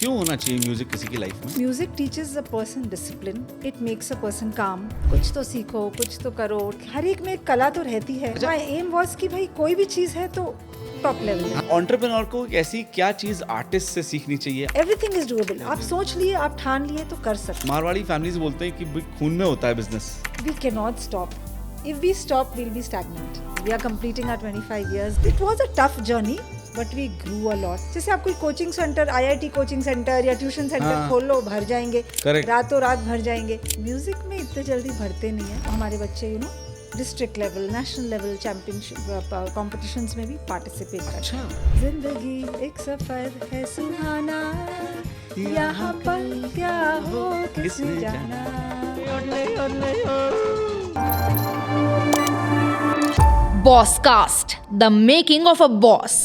क्यों होना चाहिए म्यूजिक किसी की लाइफ में? Music teaches a person discipline, it makes a person काम। कुछ तो सीखो, कुछ तो करो, हर एक में एक कला तो रहती है। माय एम वाज कि भाई कोई भी चीज है तो टॉप लेवल है। एंटरप्रेन्योर को ऐसी क्या चीज आर्टिस्ट से सीखनी चाहिए? Everything is doable. आप सोच लिए, आप ठान लिए तो कर सकते। मारवाड़ी फैमिलीज बोलते हैं कि भाई खून में होता है business. We can not stop. If we stop, we'll be stagnant. We are completing our 25 years. It was a tough journey, but we grew a lot. जैसे आप कोई coaching centre, IIT coaching centre या tuition centre खोल लो, भर जाएंगे। Correct. रातों रात भर जाएंगे। म्यूजिक में इतने जल्दी भरते नहीं है। हमारे बच्चे district level, national level, championship competitions में भी पार्टिसिपेट करते हैं। जिंदगी एक सफर है सुहाना, यहाँ पल क्या हो किसने जाना। Bosscast, the making of a boss.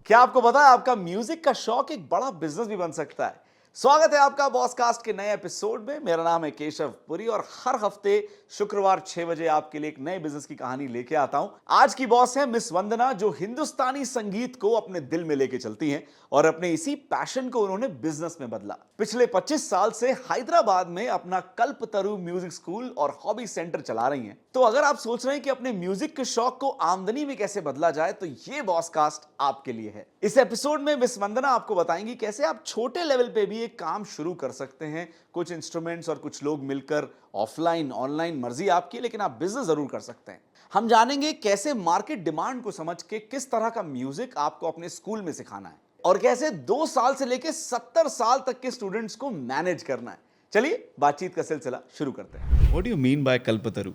क्या आपको पता है आपका म्यूजिक का शौक एक बड़ा बिजनेस भी बन सकता है? स्वागत है आपका बॉसकास्ट के नए एपिसोड में। मेरा नाम है केशव पुरी और हर हफ्ते शुक्रवार 6 बजे आपके लिए एक नए बिजनेस की कहानी लेके आता हूं। आज की बॉस है मिस वंदना, जो हिंदुस्तानी संगीत को अपने दिल में लेके चलती हैं और अपने इसी पैशन को उन्होंने बिजनेस में बदला। पिछले 25 साल से हैदराबाद में अपना कल्पतरु म्यूजिक स्कूल और हॉबी सेंटर चला रही हैं। तो अगर आप सोच रहे हैं कि अपने म्यूजिक के शौक को आमदनी में कैसे बदला जाए, तो ये बॉसकास्ट आपके लिए है। इस एपिसोड में मिस वंदना आपको बताएंगी कैसे आप छोटे लेवल पे भी एक काम शुरू कर सकते हैं। कुछ इंस्ट्रूमेंट्स और कुछ लोग मिलकर, ऑफलाइन ऑनलाइन मर्जी आपकी, लेकिन आप बिजनेस जरूर कर सकते हैं। हम जानेंगे कैसे मार्केट डिमांड को समझ के किस तरह का म्यूजिक आपको अपने स्कूल में सिखाना है और कैसे 2 साल से लेकर 70 साल तक के स्टूडेंट्स को मैनेज करना है। चलिए बातचीत का सिलसिला शुरू करते हैं। What do you mean by Kalpataru?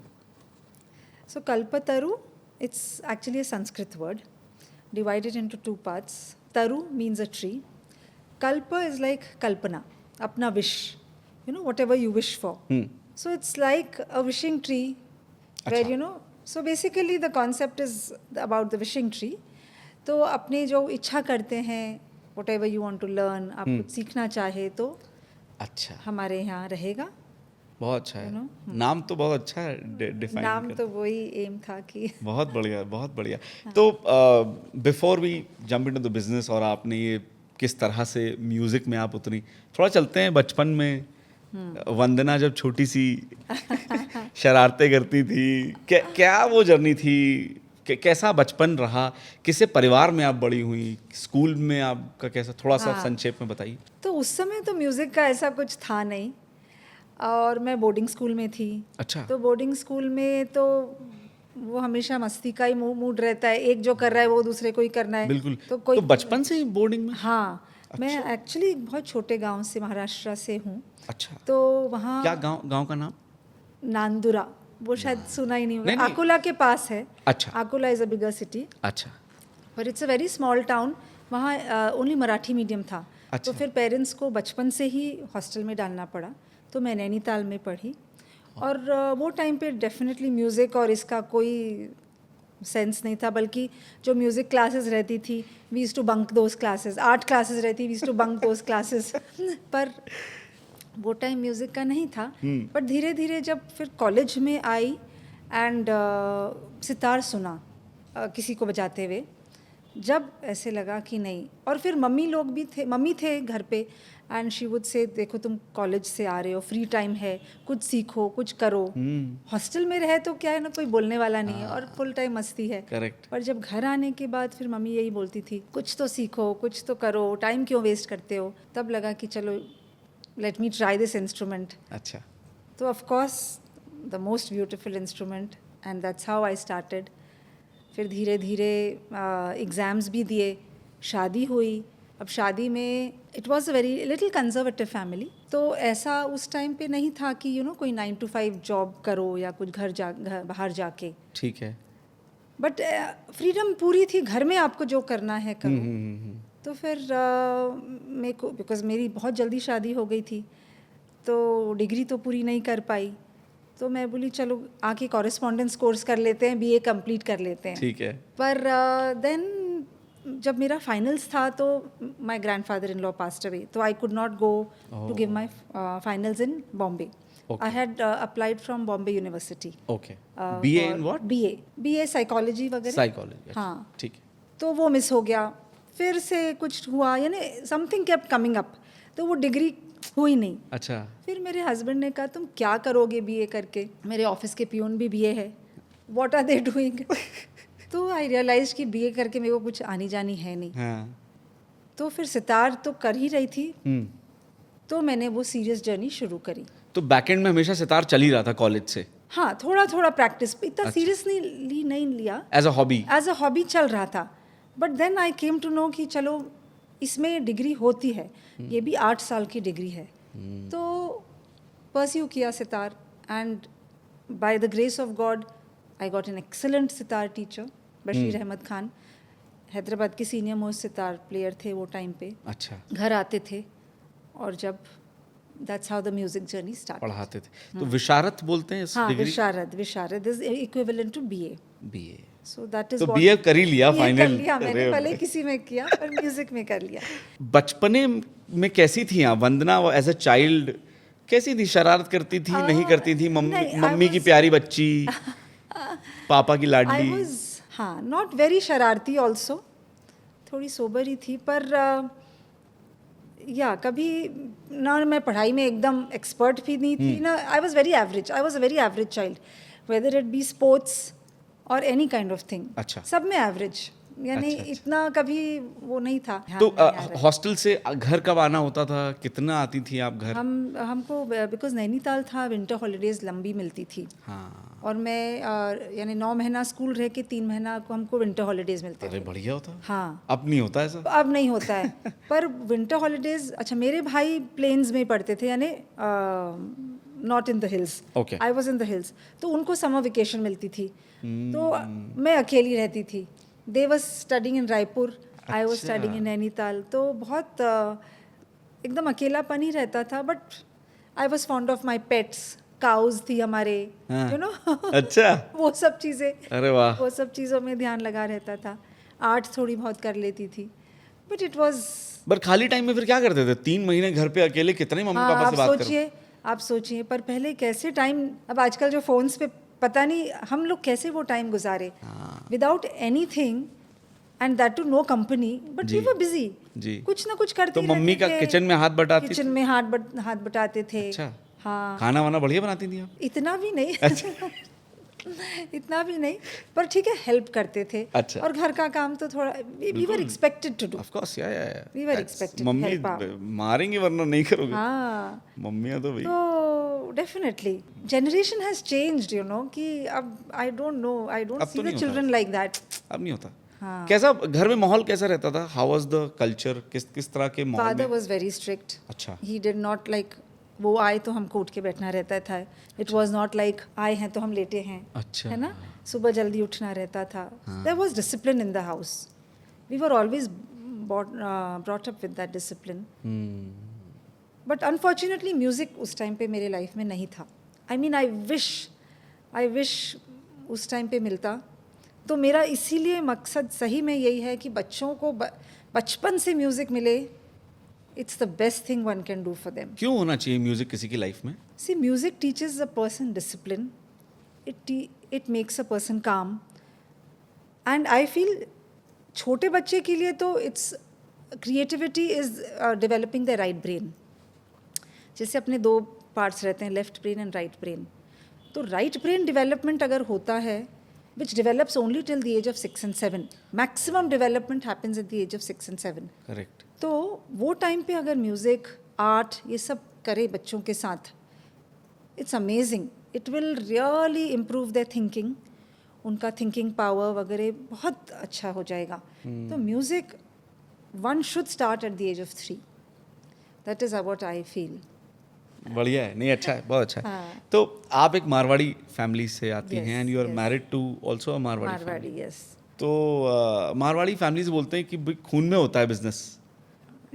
So Kalpataru, it's actually a Sanskrit word divided into 2 parts. Taru means a tree. Kalpa is like Kalpana, apna wish, whatever you wish for. So it's like a wishing tree where, so basically the concept is about the wishing tree. तो अपने जो इच्छा करते हैं, whatever you want to learn, आप कुछ सीखना चाहे तो अच्छा, हमारे यहाँ रहेगा। बहुत अच्छा है। नाम तो बहुत अच्छा है, डिफाइन नाम तो वही एम था कि बहुत बढ़िया, बहुत बढ़िया। तो before we jump into the business, और आपने ये किस तरह से म्यूजिक में आप उतरी, थोड़ा चलते हैं बचपन में। वंदना जब छोटी सी शरारतें करती थी, क्या वो जर्नी थी? कैसा बचपन रहा? किसे परिवार में आप बड़ी हुई? स्कूल में आपका कैसा, थोड़ा सा संक्षेप में बताइए। तो उस समय तो म्यूज़िक का ऐसा कुछ था नहीं, और मैं बोर्डिंग स्कूल में थी। अच्छा। तो बोर्डिंग स्कूल में तो वो हमेशा मस्ती का ही मूड रहता है, एक जो कर रहा है वो दूसरे को ही करना है। बिल्कुल। तो बचपन से ही बोर्डिंग में? हाँ। अच्छा। मैं एक्चुअली बहुत छोटे गांव से, महाराष्ट्र से हूँ। अच्छा। तो वहाँ क्या गांव का नाम? नांदुरा। वो शायद सुना ही नहीं होगा। अकोला के पास है। अच्छा। Akola is a bigger city. अच्छा। पर it's a very small town. वहाँ ओनली मराठी मीडियम था। अच्छा। तो फिर पेरेंट्स को बचपन से ही हॉस्टल में डालना पड़ा, तो मैं नैनीताल में पढ़ी। और वो टाइम पे डेफिनेटली म्यूज़िक और इसका कोई सेंस नहीं था, बल्कि जो म्यूज़िक क्लासेस रहती थी, we used to bunk those classes. 8 classes रहती, we used to bunk those classes. पर वो टाइम म्यूज़िक का नहीं था। पर धीरे धीरे जब फिर कॉलेज में आई एंड सितार सुना किसी को बजाते हुए, जब ऐसे लगा कि नहीं। और फिर मम्मी थे घर पे, एंड शी वुड से, देखो तुम कॉलेज से आ रहे हो, फ्री टाइम है, कुछ सीखो, कुछ करो। हॉस्टल में रहे तो क्या है ना, कोई बोलने वाला नहीं है और फुल टाइम मस्ती है। करेक्ट। पर जब घर आने के बाद फिर मम्मी यही बोलती थी, कुछ तो सीखो, कुछ तो करो, टाइम क्यों वेस्ट करते हो। तब लगा कि चलो let me try this instrument. अच्छा। तो of course the most beautiful instrument, and that's how I started. फिर धीरे धीरे एग्ज़ाम्स भी दिए, शादी हुई। अब शादी में it was a very little conservative family, तो ऐसा उस टाइम पे नहीं था कि कोई 9 to 5 जॉब करो या कुछ घर बाहर जाके। ठीक है। बट फ्रीडम पूरी थी, घर में आपको जो करना है करो। तो फिर मेरे को, बिकॉज मेरी बहुत जल्दी शादी हो गई थी, तो डिग्री तो पूरी नहीं कर पाई, तो मैं बोली चलो आके कॉरेस्पॉन्डेंस कोर्स कर लेते हैं, BA कंप्लीट कर लेते हैं। ठीक है। पर देन जब मेरा फाइनल्स था तो my grandfather in law passed away, तो I could not go to give my finals in Bombay. I had applied from Bombay University. Okay. BA in what? BA psychology वगैरह। Psychology. हाँ। ठीक है। तो वो मिस हो गया, फिर से कुछ हुआ, यानी समथिंग केप्ट कमिंग अप, तो वो डिग्री हुई नहीं। अच्छा, फिर मेरे हस्बैंड ने कहा तुम क्या करोगे बीए करके, मेरे ऑफिस के पियून भी बीए है, व्हाट आर दे डूइंग। तो आई रियलाइज कि बीए करके मेरे को कुछ आनी जानी है नहीं। हाँ, तो फिर सितार तो कर ही रही थी, हम्म। तो मैंने वो सीरियस जर्नी शुरू करी। तो बैकएंड में हमेशा सितार चल ही रहा था कॉलेज से, हाँ, थोड़ा थोड़ा प्रैक्टिस, इतना सीरियसली नहीं लिया, as a hobby. As a hobby चल रहा था। But then I came to know कि चलो इसमें डिग्री होती है, ये भी 8 साल की डिग्री है। तो परस्यू किया sitar, and by the grace of God I got an excellent sitar teacher, Bashir Ahmed Khan, Hyderabad के सीनियर मोस्ट सितार प्लेयर थे वो टाइम पे। अच्छा, घर आते थे और जब that's how the music journey start. पढ़ाते थे। तो विशारत बोलते हैं इस हाँ, degree? Visharad is equivalent to BA. BA. So that is तो बीए कर ही लिया कर फाइनल। लिया मैंने, भले किसी में किया पर म्यूजिक में कर लिया। बचपने में कैसी थी आप वंदना एज अ चाइल्ड? कैसी थी? शरारत करती थी, नहीं करती थी? मम्मी नहीं, I मम्मी की was- प्यारी बच्ची, पापा की आई लाडली? वाज, हाँ, नॉट वेरी शरारती ऑल्सो, थोड़ी सोबर ही थी, पर या कभी ना मैं पढ़ाई में एकदम एक्सपर्ट भी नहीं थी ना, I was very average, I was a very average child, whether it be sports और एनी काइंड ऑफ थिंग। अच्छा। सब में एवरेज, यानी अच्छा, अच्छा। इतना कभी वो नहीं था। तो ध्यान नहीं आ रहा है। हॉस्टल से घर कब आना होता था? कितना आती थी आप घर? हमको बिकॉज नैनीताल था, विंटर हॉलीडेज लंबी मिलती थी, हाँ, और मैं यानी 9 महीना स्कूल रह के 3 महीना को हमको विंटर हॉलीडेज मिलते अरे थे। बढ़िया होता। हाँ, अब नहीं होता ऐसा? अब नहीं होता है। पर विंटर हॉलीडेज, अच्छा मेरे भाई प्लेन्स में पढ़ते थे, यानी not in the hills, Okay. I was in the hills, तो उनको समर वेकेशन मिलती थी। तो मैं अकेली रहती थी, they was studying in Raipur, I was अच्छा। स्टडिंग इन नैनीताल, तो बहुत एकदम अकेलापन ही रहता था। But I was fond of my pets, cows थी हमारे, हाँ। You know. अच्छा, वो सब चीज़ें, अरे वाह। वो सब चीज़ों में ध्यान लगा रहता था। आर्ट थोड़ी बहुत कर लेती थी, बट इट वाज, पर खाली टाइम में फिर क्या करते थे? 3 महीने घर पे अकेले, कितने मम्मी हाँ, पापा आप से बात करो? सोचिए, आप सोचिए, पर पहले कैसे टाइम, अब आजकल जो फोन्स पे पता नहीं हम लोग कैसे वो टाइम गुजारे, without anything, and that too no company, but we were busy, जी। कुछ ना कुछ करते तो मम्मी रहते का थे। किचन में हाथ बटाती किचन में हाथ बटाते थे। अच्छा। हाँ, खाना वाना बढ़िया बनाती थी आप? इतना भी नहीं, इतना भी नहीं, पर ठीक है, हेल्प करते थे। अच्छा। और घर का काम तो थोड़ा we were expected to do. Of course, या We were expected to मम्मी help out. मारेंगे वरना नहीं करोगे। हाँ, मम्मियाँ तो भाई। तो definitely generation has changed, you know, कि अब I don't know, I don't अब सी तो द नहीं होता चिल्ड्रन लाइक दैट। अब नहीं होता। हाँ। कैसा घर में माहौल कैसा रहता था? How was the culture? किस तरह के माहौल फादर में? वाज वेरी स्ट्रिक्ट, अच्छा। ही डिड नॉट लाइक, वो आए तो हमको उठ के बैठना रहता था। इट वाज नॉट लाइक आए हैं तो हम लेटे हैं, अच्छा। है ना, सुबह जल्दी उठना रहता था। There was discipline in the house, we were always brought up with that discipline. But unfortunately music उस टाइम पे मेरे लाइफ में नहीं था। आई मीन आई विश उस टाइम पे मिलता। तो मेरा इसीलिए मकसद सही में यही है कि बच्चों को बचपन से म्यूज़िक मिले। It's the best thing one can do for them. क्यों होना चाहिए म्यूजिक किसी की लाइफ में? See, music teaches a person discipline, it makes a person calm, and I feel छोटे बच्चे के लिए तो it's creativity is developing the right brain. जैसे अपने 2 पार्ट्स रहते हैं, left brain and right brain. तो राइट ब्रेन डेवलपमेंट अगर होता है, which develops only till the age of 6 and 7, maximum development happens at the age of 6 and 7। Correct. तो वो टाइम पे अगर म्यूज़िक, आर्ट, ये सब करे बच्चों के साथ, it's amazing, it will really improve their thinking, उनका थिंकिंग पावर वगैरह बहुत अच्छा हो जाएगा। तो music one should start at the age of 3, that is what I feel. बढ़िया है, नहीं अच्छा है, बहुत अच्छा है। हाँ। तो आप एक मारवाड़ी फैमिली से आती Yes, हैं, and you are yes. Married to also a Marwari Marwari, family. Yes, तो मारवाड़ी फैमिलीज बोलते हैं कि भाई खून में होता है बिजनेस।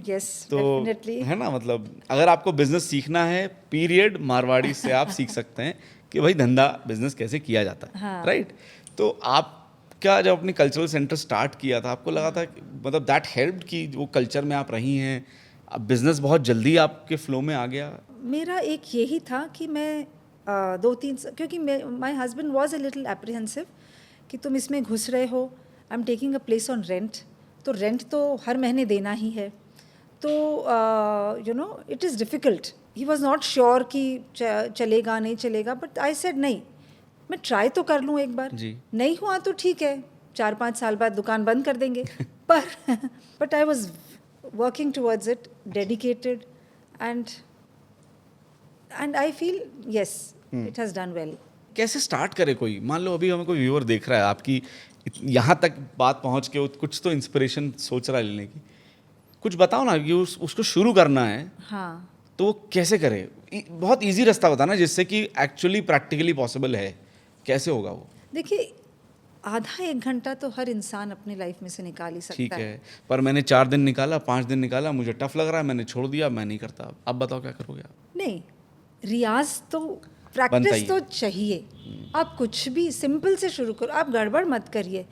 यस, तो डेफिनेटली। है ना, मतलब अगर आपको बिजनेस सीखना है, पीरियड, मारवाड़ी से आप सीख सकते हैं कि भाई धंधा बिजनेस कैसे किया जाता है, हाँ। राइट? तो आप क्या जब अपनी कल्चरल सेंटर स्टार्ट किया था, आपको लगा था कि मतलब दैट हेल्प्ड कि वो कल्चर में आप रही हैं, अब बिजनेस बहुत जल्दी आपके फ्लो में आ गया? मेरा एक यही था कि मैं 2-3, क्योंकि my husband was a little apprehensive कि तुम इसमें घुस रहे हो, I am taking a place on rent, तो रेंट तो हर महीने देना ही है, तो you know it is difficult. He was not sure कि चलेगा नहीं चलेगा, बट आई सेड नहीं, मैं ट्राई तो कर लूँ एक बार. जी. नहीं हुआ तो ठीक है, 4-5 साल बाद दुकान बंद कर देंगे. पर but I was working towards it, dedicated, and I feel yes it has done well. कैसे स्टार्ट करे कोई? मान लो अभी हमें कोई व्यूअर देख रहा है, आपकी यहाँ तक बात पहुँच के कुछ तो इंस्पिरेशन सोच रहा है लेने की, कुछ बताओ ना कि उसको शुरू करना है हाँ, तो वो कैसे करे? बहुत इजी रास्ता बताना जिससे कि एक्चुअली प्रैक्टिकली पॉसिबल है. कैसे होगा वो? देखिए आधा 1 घंटा तो हर इंसान अपनी लाइफ में से निकाल ही सकता ठीक है, पर मैंने 4 दिन निकाला, 5 दिन निकाला, मुझे टफ लग रहा है, मैंने छोड़ दिया, मैं नहीं करता. अब बताओ क्या करोगे आप? नहीं, रियाज तो बनता ही प्रैक्टिस है. तो चाहिए. आप कुछ भी सिंपल से शुरू करो, आप गड़बड़ मत करिए,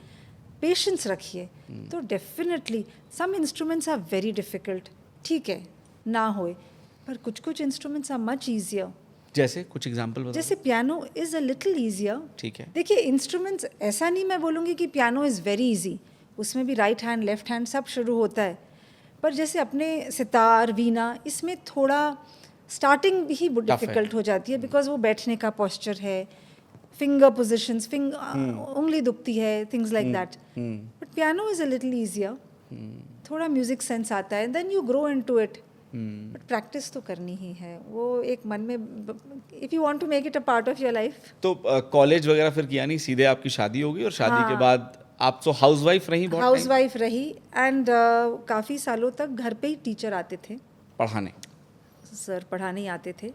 पेशेंस रखिए. तो definitely some instruments are very difficult, ठीक है ना होए, पर कुछ कुछ इंस्ट्रूमेंट्स आर मच ईजियर. जैसे कुछ एग्जांपल बताओ. जैसे piano is a little easier. ठीक है. देखिए इंस्ट्रूमेंट्स, ऐसा नहीं मैं बोलूँगी कि पियानो इज़ वेरी इजी, उसमें भी राइट हैंड लेफ्ट हैंड सब शुरू होता है. पर जैसे अपने सितार, वीणा, इसमें थोड़ा स्टार्टिंग ही डिफ़िकल्ट हो जाती है, बिकॉज वो बैठने का पोस्चर है, फिंगर पोजिशंस, उंगली दुखती है, things like that. But piano is a little easier. थोड़ा म्यूजिक सेंस आता है, then you grow into it. But practice तो करनी ही है, वो एक मन में, if you want to make it a part of your life. तो कॉलेज वगैरह फिर किया नहीं, सीधे आपकी शादी होगी और शादी के बाद आप तो हाउसवाइफ रही बहुत हाउस टाइम वाइफ रही, एंड काफ़ी सालों तक घर पे ही टीचर आते थे, पढ़ाने. सर पढ़ाने ही आते थे.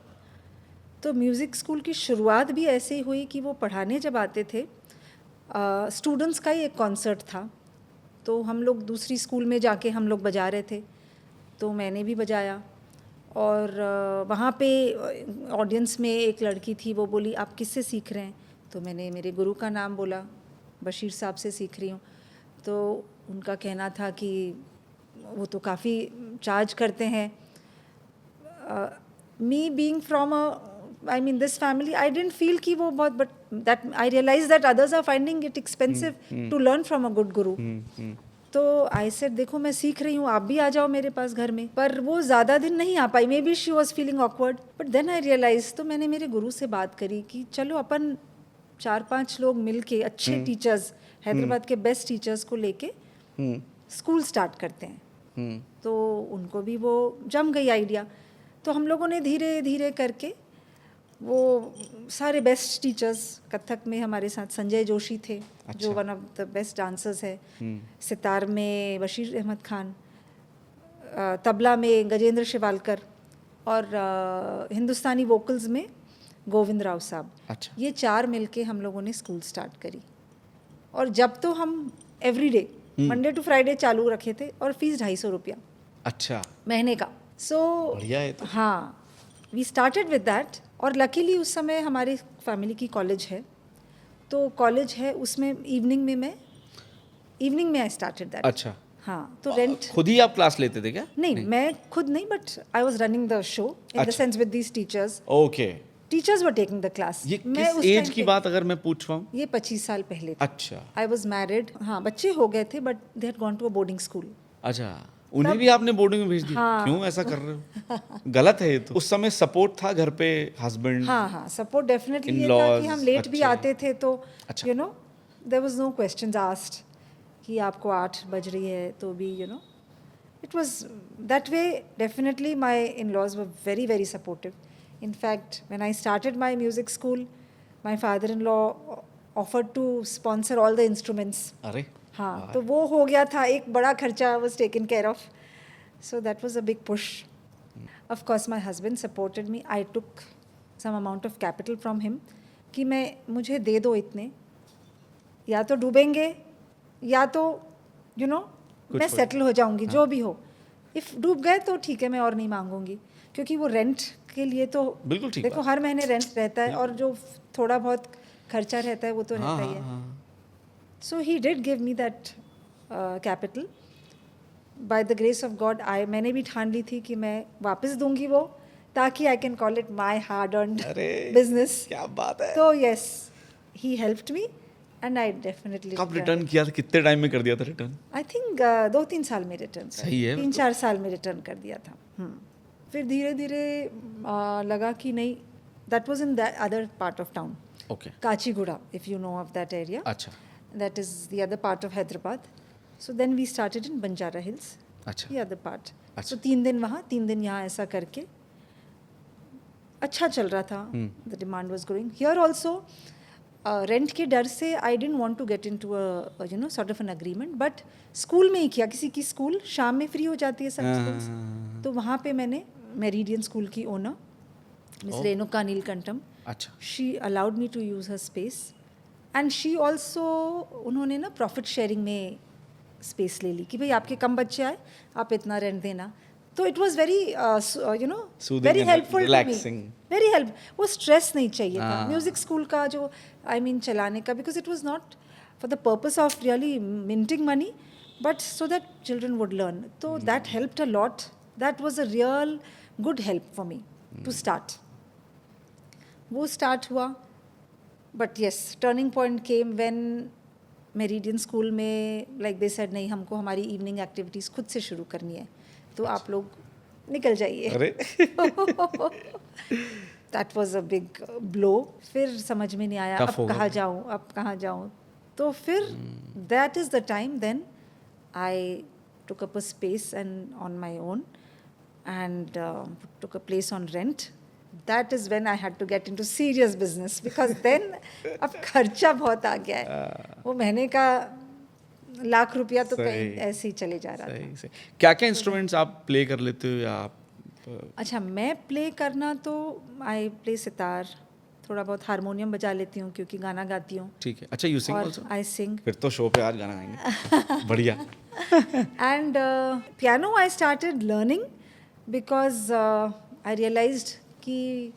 तो म्यूज़िक स्कूल की शुरुआत भी ऐसे ही हुई कि वो पढ़ाने जब आते थे, स्टूडेंट्स का ही एक कॉन्सर्ट था, तो हम लोग दूसरी स्कूल में जाके हम लोग बजा रहे थे, तो मैंने भी बजाया. और वहाँ पे ऑडियंस में एक लड़की थी, वो बोली आप किससे सीख रहे हैं? तो मैंने मेरे गुरु का नाम बोला, बशीर साहब से सीख रही हूँ. तो उनका कहना था कि वो तो काफ़ी चार्ज करते हैं. Me being from I mean this family, I didn't feel कि वो बहुत, but that I realise that others are finding it expensive to learn from a good guru. तो आई सेड देखो मैं सीख रही हूँ, आप भी आ जाओ मेरे पास घर में. पर वो ज़्यादा दिन नहीं आ पाई, maybe she was feeling awkward. But then I realise, तो मैंने मेरे गुरु से बात करी कि चलो अपन 4-5 लोग मिल के अच्छे टीचर्स, हैदराबाद के बेस्ट टीचर्स को लेके स्कूल स्टार्ट करते हैं. तो उनको भी वो जम गई आइडिया. तो हम लोगों ने धीरे धीरे करके वो सारे बेस्ट टीचर्स, कथक में हमारे साथ संजय जोशी थे, जो one of the best dancers है. सितार में बशीर अहमद खान, तबला में गजेंद्र शिवालकर, और हिंदुस्तानी वोकल्स में गोविंद राव साहब. अच्छा. ये 4 मिलके हम लोगों ने स्कूल स्टार्ट करी. और जब तो हम एवरीडे मंडे टू फ्राइडे चालू रखे थे, और फीस 250 रुपया अच्छा, महीने का. सो बढ़िया है तो. हाँ, वी स्टार्टेड विद दैट. और लकीली उस समय हमारी फैमिली की कॉलेज है, तो कॉलेज है उसमें इवनिंग में आई स्टार्टेड दैट. अच्छा. हाँ, तो रेंट खुद ही आप क्लास लेते थे क्या? नहीं, मैं खुद नहीं, but I was running the show in the अच्छा. Sense with these teachers. Okay. Teachers were taking the class. ये किस एज की बात अगर मैं पूछ पाऊँ? ये 25 साल पहले था. अच्छा. I was married. हाँ, बच्चे हो गए थे, but they had gone to a boarding school. अच्छा, उन्हें भी आपने बोर्डिंग में भेज दिया? हाँ. क्यों ऐसा कर रहे हो? गलत है ये तो. उस समय सपोर्ट था घर पे, हस्बैंड? हाँ, सपोर्ट डेफिनेटली ये था In-laws, कि हम लेट भी अच्छे. आते थे, तो अच्छा. You know there was no questions asked कि आपको 8 बज रही है, तो भी you know it was that way. Definitely my in-laws were very very supportive. In fact, when I started my music school, my father-in-law offered to sponsor all the instruments. अरे हाँ, तो वो हो गया था, एक बड़ा खर्चा was taken care of. So that was a big push. Of course, my husband supported me. I took some amount of capital from him कि मुझे दे दो इतने, या तो डूबेंगे या तो you know मैं सेटल हो जाऊंगी. जो भी हो, इफ़ डूब गए तो ठीक है, मैं और नहीं मांगूंगी, क्योंकि वो रेंट के लिए तो बिल्कुल ठीक देखो हर महीने रेंट रहता है, और जो थोड़ा बहुत खर्चा रहता है वो तो रहता ही है. So he did give me that capital. By the grace of God मैंने भी ठान ली थी कि मैं वापस दूंगी वो, ताकि I can call it my hard earned business. क्या बात है. तो yes, he helped me, and I definitely कब रिटर्न किया था, कितने टाइम में कर दिया था रिटर्न? आई थिंक 2-3 साल में रिटर्न सही है, 3-4 साल में रिटर्न कर दिया था। फिर धीरे धीरे लगा कि नहीं, that was in the other part of town, okay, Kachiguda, if you know of that area, अच्छा that is the other part of Hyderabad. So then we started in Banjara Hills, अच्छा the other part. अच्छा। So 3 दिन वहाँ 3 दिन यहाँ ऐसा करके अच्छा चल रहा था. The demand was growing. Here also rent के डर से I didn't want to get into a you know sort of an agreement, but school में ही किया. किसी की स्कूल शाम में फ्री हो जाती है सब स्कूल्स, तो वहाँ पे मैंने मेरिडियन स्कूल की ओनर मिस रेणुका नीलकंठम, अच्छा she allowed me to use her space and she also, उन्होंने ना प्रॉफिट शेयरिंग में स्पेस ले ली कि भाई आपके कम बच्चे आए, आप इतना रेंट देना. तो it was very you know Soothing very and helpful to me, relaxing. Very help. वो स्ट्रेस नहीं चाहिए था म्यूजिक स्कूल का जो आई मीन चलाने का, because it was not for the purpose of really minting money, but so that children would learn. तो that helped a lot. That was a real good help for me to start. वो start हुआ, but yes turning point came when Meridian school में like they said नहीं, हमको हमारी evening activities खुद से शुरू करनी है, तो आप लोग निकल जाइए. अरे that was a big blow. फिर समझ में नहीं आया Tough अब होगा कहाँ फिर। जाऊँ, अब कहाँ जाऊँ. तो फिर that is the time then I took up a space and on my own and took a place on rent. That is when I had to get into serious business because then अब खर्चा बहुत आ गया है. वो महीने का लाख रुपया तो सही। कहीं ऐसे ही चले जा रहा था. सही सही. क्या क्या इंस्ट्रूमेंट्स आप प्ले कर लेते हो, या आप अच्छा, मैं प्ले करना तो आई प्ले सितार, थोड़ा बहुत हारमोनियम बजा लेती हूँ क्योंकि गाना गाती हूँ, ठीक है. अच्छा, यू सिंग और आल्सो? आई सिंग. फिर तो शो पे आज गाना गाएंगे. बढ़िया. And piano I started learning because I realized कि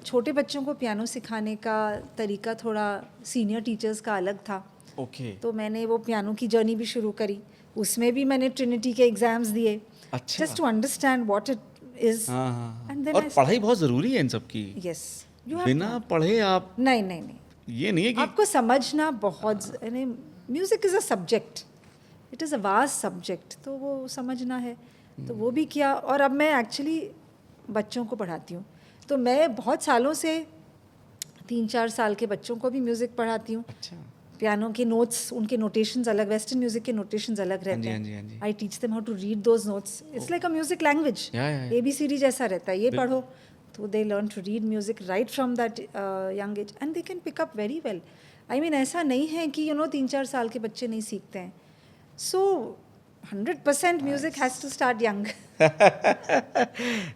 छोटे बच्चों को पियानो सिखाने का तरीका थोड़ा सीनियर टीचर्स का अलग था. ओके. तो मैंने वो पियानो की जर्नी भी शुरू करी. उसमें भी मैंने ट्रिनिटी के एग्जाम्स दिए अच्छा. Just to understand what it is. हाँ हाँ. And then और I पढ़ाई बहुत जरूरी है इन सब की. Yes you have. बिना पढ़े आप, नहीं नहीं नहीं, ये नहीं है कि आपको समझना बहुत, यानी music is a subject, it is a vast subject, तो वो समझना है. तो वो भी किया. और अब मैं एक्चुअली बच्चों को पढ़ाती हूँ, तो मैं बहुत सालों से 3-4 साल के बच्चों को भी म्यूज़िक पढ़ाती हूँ. अच्छा. पियानो के नोट्स, उनके नोटेशंस अलग, वेस्टर्न म्यूजिक के नोटेशंस अलग रहते हाँ जी, हाँ हैं. जी. I teach them how to read those notes. It's like a music language. Yeah. ABCD जैसा रहता है, ये पढ़ो, तो they learn to read music right from that young age and they can pick up very well. I mean ऐसा नहीं है कि 3-4 साल के बच्चे नहीं सीखते हैं. So 100% music has to start young.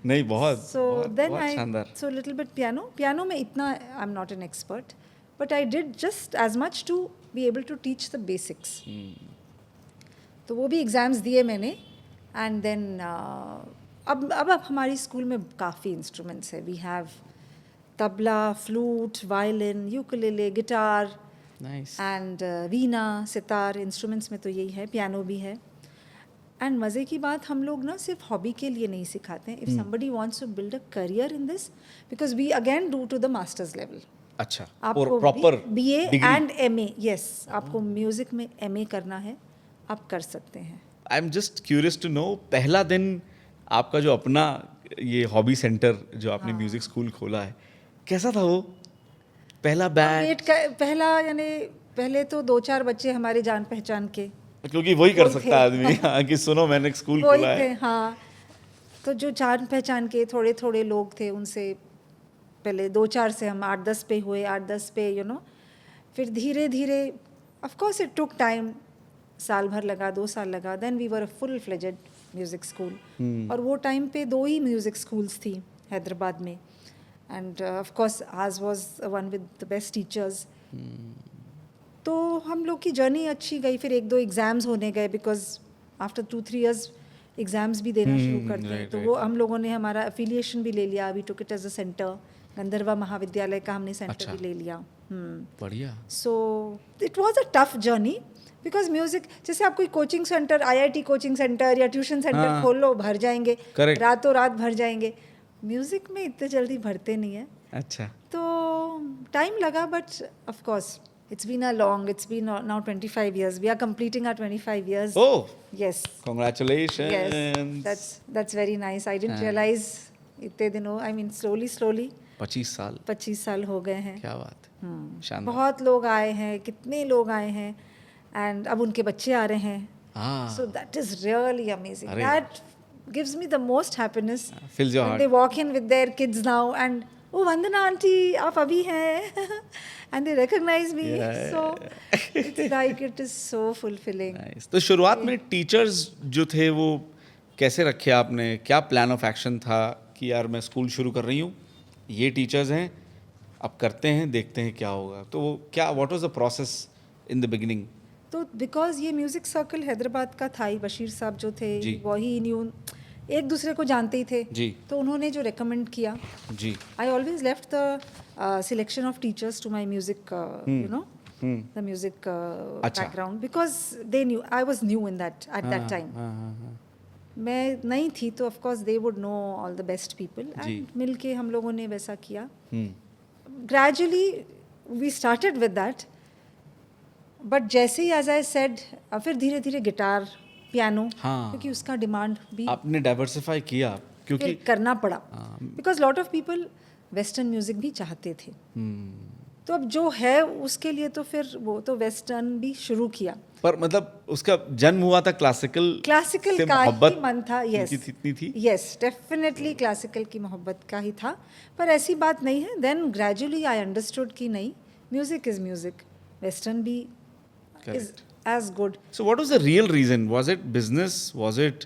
नहीं, बहुत So बहुत, then बहुत I शानदार. so little bit piano में इतना I'm not an expert, but I did just as much to be able to teach the basics. तो वो भी एग्ज़ाम्स दिए मैंने. एंड देन अब हमारी स्कूल में काफ़ी इंस्ट्रूमेंट्स है. We have tabla, flute, violin, ukulele, guitar nice. And veena, sitar. Instruments में तो यही है, पियानो भी है. एंड मज़े की बात, हम लोग ना सिर्फ हॉबी के लिए नहीं सिखाते हैं. If somebody wants to build a career in this, because we again do to the masters level. अच्छा. और आपको प्रॉपर BA डिग्री. And MA. यस, आपको म्यूज़िक में MA करना है, आप कर सकते हैं. I am just curious to know, पहला दिन आपका जो अपना ये हॉबी सेंटर जो आपने म्यूजिक स्कूल खोला है, कैसा था वो पहला बैच? वेट का पहला, यानी पहले तो 2-4 बच्चे हमारे जान पहचान के क्योंकि वही कर वही सकता है थे. आदमी. हाँ, कि सुनो मैंने एक स्कूल वही खोला थे. है. हाँ, तो जो जान पहचान के थोड़े थोड़े लोग थे, उनसे पहले 2-4 से हम 8-10 पे हुए, 8-10 पे फिर धीरे धीरे, of course it took time. साल भर लगा, 2 साल लगा. Then we were a full fledged music school. और वो टाइम पे 2 ही म्यूज़िक स्कूल्स थी हैदराबाद में. एंड ऑफ कोर्स आज was one with the best teachers. तो हम लोग की जर्नी अच्छी गई. फिर 1-2 एग्ज़ाम्स होने गए, बिकॉज आफ्टर 2-3 इयर्स एग्ज़ाम्स भी देना शुरू करते हैं. right, तो right, वो हम लोगों ने हमारा एफिलिएशन भी ले लिया. We took it as a centre. Gandharva Mahavidyalaya का हमने सेंटर अच्छा. भी ले लिया. बढ़िया. So it was a tough journey, because music, जैसे आप कोई coaching centre, IIT coaching centre या ट्यूशन सेंटर हाँ. खोल लो, भर जाएंगे. Correct. रातों रात भर जाएंगे. म्यूजिक में इतने जल्दी भरते नहीं है. अच्छा. तो टाइम लगा, but of course It's been a long, it's been now 25 years. We are completing our 25 years. Oh, Yes. congratulations. Yes. That's very nice. I didn't realize इतने दिनों, I mean slowly 25 साल 25 साल हो गए हैं. क्या बात है, शानदार. बहुत लोग आए हैं, कितने लोग आए हैं, एंड अब उनके बच्चे आ रहे हैं. हाँ, So that is really amazing. अरे. That gives me the most happiness. fills your when heart. they walk in with their kids now and oh Vandana aunty आप अभी हैं and they recognize me. Yeah. So it's like it is so fulfilling. Nice. तो शुरुआत में teachers जो थे वो कैसे रखे आपने, क्या प्लान ऑफ एक्शन था कि यार मैं स्कूल शुरू कर रही हूँ, ये टीचर्स हैं, अब करते हैं, देखते हैं क्या होगा. तो वो क्या, what was the process in the beginning? तो बिकॉज ये म्यूज़िक सर्कल हैदराबाद का था ही, बशीर साहब जो थे जी. वही न्यू, एक दूसरे को जानते ही थे. जी. तो उन्होंने जो रेकमेंड किया, जी. I always left the selection of teachers to my music, you know, the music अच्छा. background, because they knew I was new in that at that time. हाँ, हाँ, हाँ. मैं नई थी तो of course they would know all the best people ji. and मिलके हम लोगों ने वैसा किया. हम्म. Gradually we started with that, but जैसे ही as I said, फिर धीरे धीरे गिटार, पियानो, हाँ. क्योंकि उसका डिमांड भी आपने डाइवर्सिफाई किया क्योंकि फिर करना पड़ा, हाँ. Because lot of people western music भी चाहते थे. तो अब जो है उसके लिए तो फिर वो तो वेस्टर्न भी शुरू किया. पर मतलब उसका जन्म हुआ था क्लासिकल क्लासिकल का ही मन था. यस, इतनी थी. यस, डेफिनेटली क्लासिकल की मोहब्बत का ही था, पर ऐसी बात नहीं है. देन ग्रेजुअली आई अंडरस्टूड कि नहीं, म्यूजिक इज म्यूजिक, वेस्टर्न भी is as good. So what was the real reason? Was it business? Was it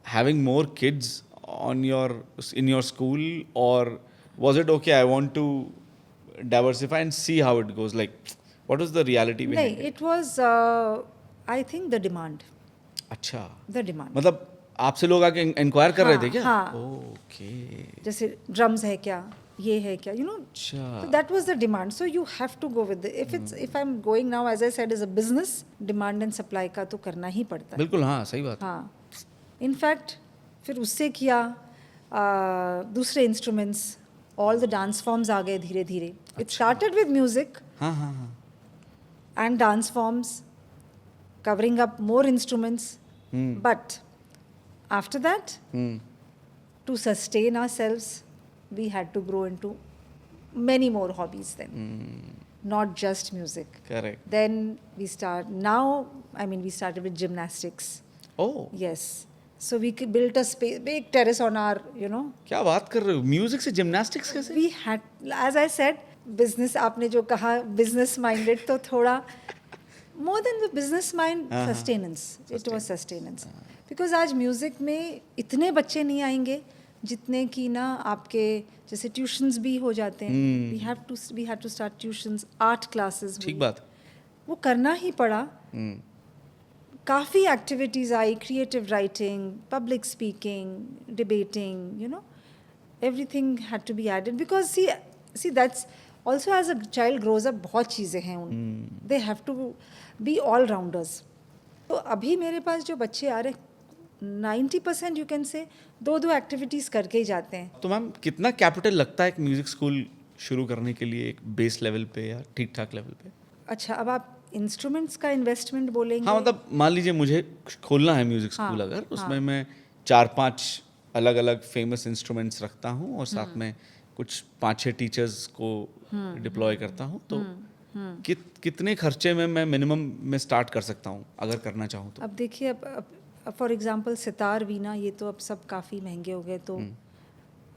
having more kids in your school, or was it okay, I want to diversify and see how it goes? Like, what was the reality behind नहीं, it was I think the demand. अच्छा, The demand. मतलब आपसे लोग आके inquire कर रहे थे क्या? हाँ. ओके. जैसे ड्रम्स है क्या, ये है क्या, you know. अच्छा. That was the demand. So you have to go with it. If I'm going now, as I said, as a business, demand and supply का तो करना ही पड़ता है. बिल्कुल, हाँ, सही बात. हाँ. इनफैक्ट फिर उससे किया दूसरे instruments, all the dance forms आ गए धीरे धीरे. इट स्टार्टेड विद म्यूजिक हाँ, हाँ, हाँ. and dance forms, covering up more instruments. But after that, to sustain ourselves, we had to grow into many more hobbies then, not just music. Correct. Then we started with gymnastics. Oh, Yes. So we built a big terrace on our, क्या बात कर रहे हो? Music से gymnastics कैसे? we had, as I said, business, आपने जो कहा business minded, तो थोड़ा more than the business mind, sustenance. It was sustenance. Because आज म्यूजिक में इतने बच्चे नहीं आएंगे जितने कि ना आपके जैसे ट्यूशन्स भी हो जाते हैं. we had to start tuitions, art classes. ठीक बात. वो करना ही पड़ा. काफ़ी activities I, creative writing, public speaking, debating, everything had to be added, because see that's also, as a child grows up, बहुत चीज़ें हैं उन, they have to be all rounders. तो अभी मेरे पास जो बच्चे आ रहे 90% you can say दो एक्टिविटीज़ करके ही जाते हैं. तो मैम कितना कैपिटल लगता है एक म्यूजिक स्कूल शुरू करने के लिए, एक बेस लेवल पे या ठीक ठाक लेवल पे? अच्छा, अब आप इंस्ट्रूमेंट्स का इन्वेस्टमेंट बोलेंगे? हाँ, मतलब मान लीजिए मुझे खोलना है म्यूजिक स्कूल, अगर उसमें मैं 4-5 अलग अलग फेमस इंस्ट्रूमेंट्स रखता हूँ और साथ में कुछ 5-6 टीचर्स को डिप्लॉय करता हूँ, तो कितने खर्चे में मैं मिनिमम में स्टार्ट कर सकता हूँ अगर करना चाहूँ तो? अब देखिए, अब फॉर एग्जांपल सितार, वीणा, ये तो अब सब काफ़ी महंगे हो गए. तो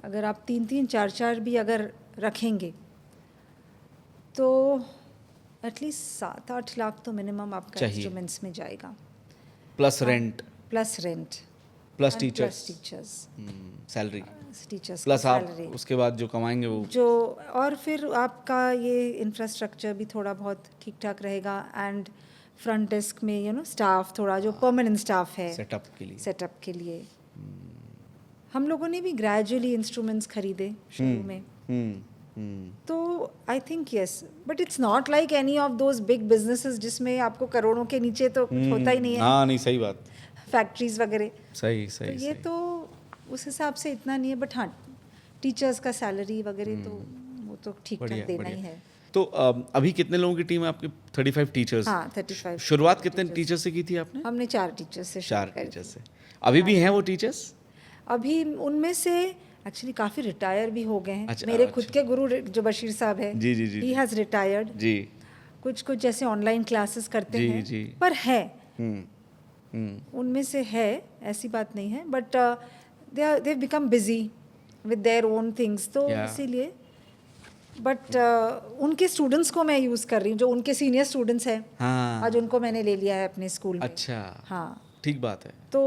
अगर आप 3-3, 4-4 भी अगर रखेंगे तो एटलीस्ट 7-8 लाख तो मिनिमम आपका इंस्ट्रूमेंट्स में जाएगा. Plus rent, plus rent, plus teachers, salary, teachers plus आप उसके बाद जो कमाएंगे वो जो, और फिर आपका ये इंफ्रास्ट्रक्चर भी थोड़ा बहुत ठीक ठाक रहेगा. एंड फ्रंट डेस्क में स्टाफ, थोड़ा जो परमानेंट स्टाफ है सेटअप के लिए. हम लोगों ने भी ग्रेजुअली इंस्ट्रूमेंट्स खरीदे शुरू में. तो I think yes, but it's not like any of those big businesses जिसमें आपको करोड़ों के नीचे तो कुछ होता ही नहीं है. हाँ, नहीं, सही बात, फैक्ट्रीज वगैरह. सही. तो ये तो उस हिसाब से इतना नहीं है, बट हाँ, टीचर्स का सैलरी वगैरह तो वो तो ठीक ठाक देना ही है. तो अभी कितने लोगों की टीम है आपकी? 35 टीचर्स। हाँ 35। शुरुआत कितने टीचर से की थी आपने? हमने 4 टीचर्स से 4 शुरू करी टीचर थी। से। अभी भी हैं वो टीचर्स? अभी उनमें से एक्चुअली काफ़ी रिटायर भी हो गए हैं। अच्छा, मेरे खुद अच्छा। के गुरु जो बशीर साहब है, जी, जी, जी, ही जी। Has retired. जी। कुछ जैसे ऑनलाइन क्लासेस करते जी, हैं, जी। पर है हम्म। उनमें से है, ऐसी बात नहीं है, but they become busy with their own things, तो Yeah. इसीलिए बट उनके स्टूडेंट्स को मैं यूज़ कर रही हूँ, जो उनके सीनियर स्टूडेंट्स हैं, हाँ। आज उनको मैंने ले लिया है अपने स्कूल में। अच्छा। हाँ, ठीक बात है। तो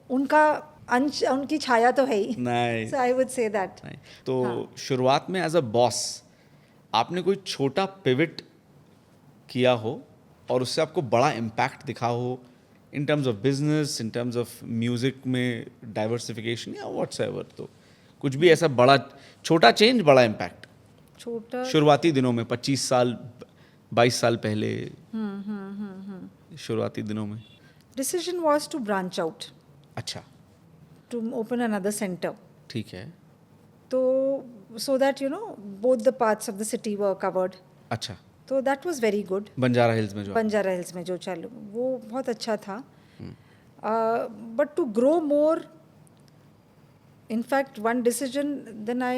उनका अंश, उनकी छाया तो है ही। Nice. So I would say that. नहीं, तो हाँ। शुरुआत में एज अ बॉस आपने कोई छोटा पिवट किया हो और उससे आपको बड़ा इम्पैक्ट दिखा हो इन terms of business, in terms of music में डाइवर्सिफिकेशन या व्हाट्सएवर, तो कुछ भी ऐसा बड़ा छोटा चेंज बड़ा इम्पैक्ट छोटा शुरुआती दिनों में 25 साल 22 साल पहले शुरुआती दिनों में? Decision was to branch out, अच्छा, टू ओपन अनदर सेंटर, ठीक है। तो so that both the parts of the city were covered, अच्छा, तो that was very good. Banjara hills में जो बंजारा हिल्स में जो चालू, वो बहुत अच्छा था, but to grow more, in fact one decision then I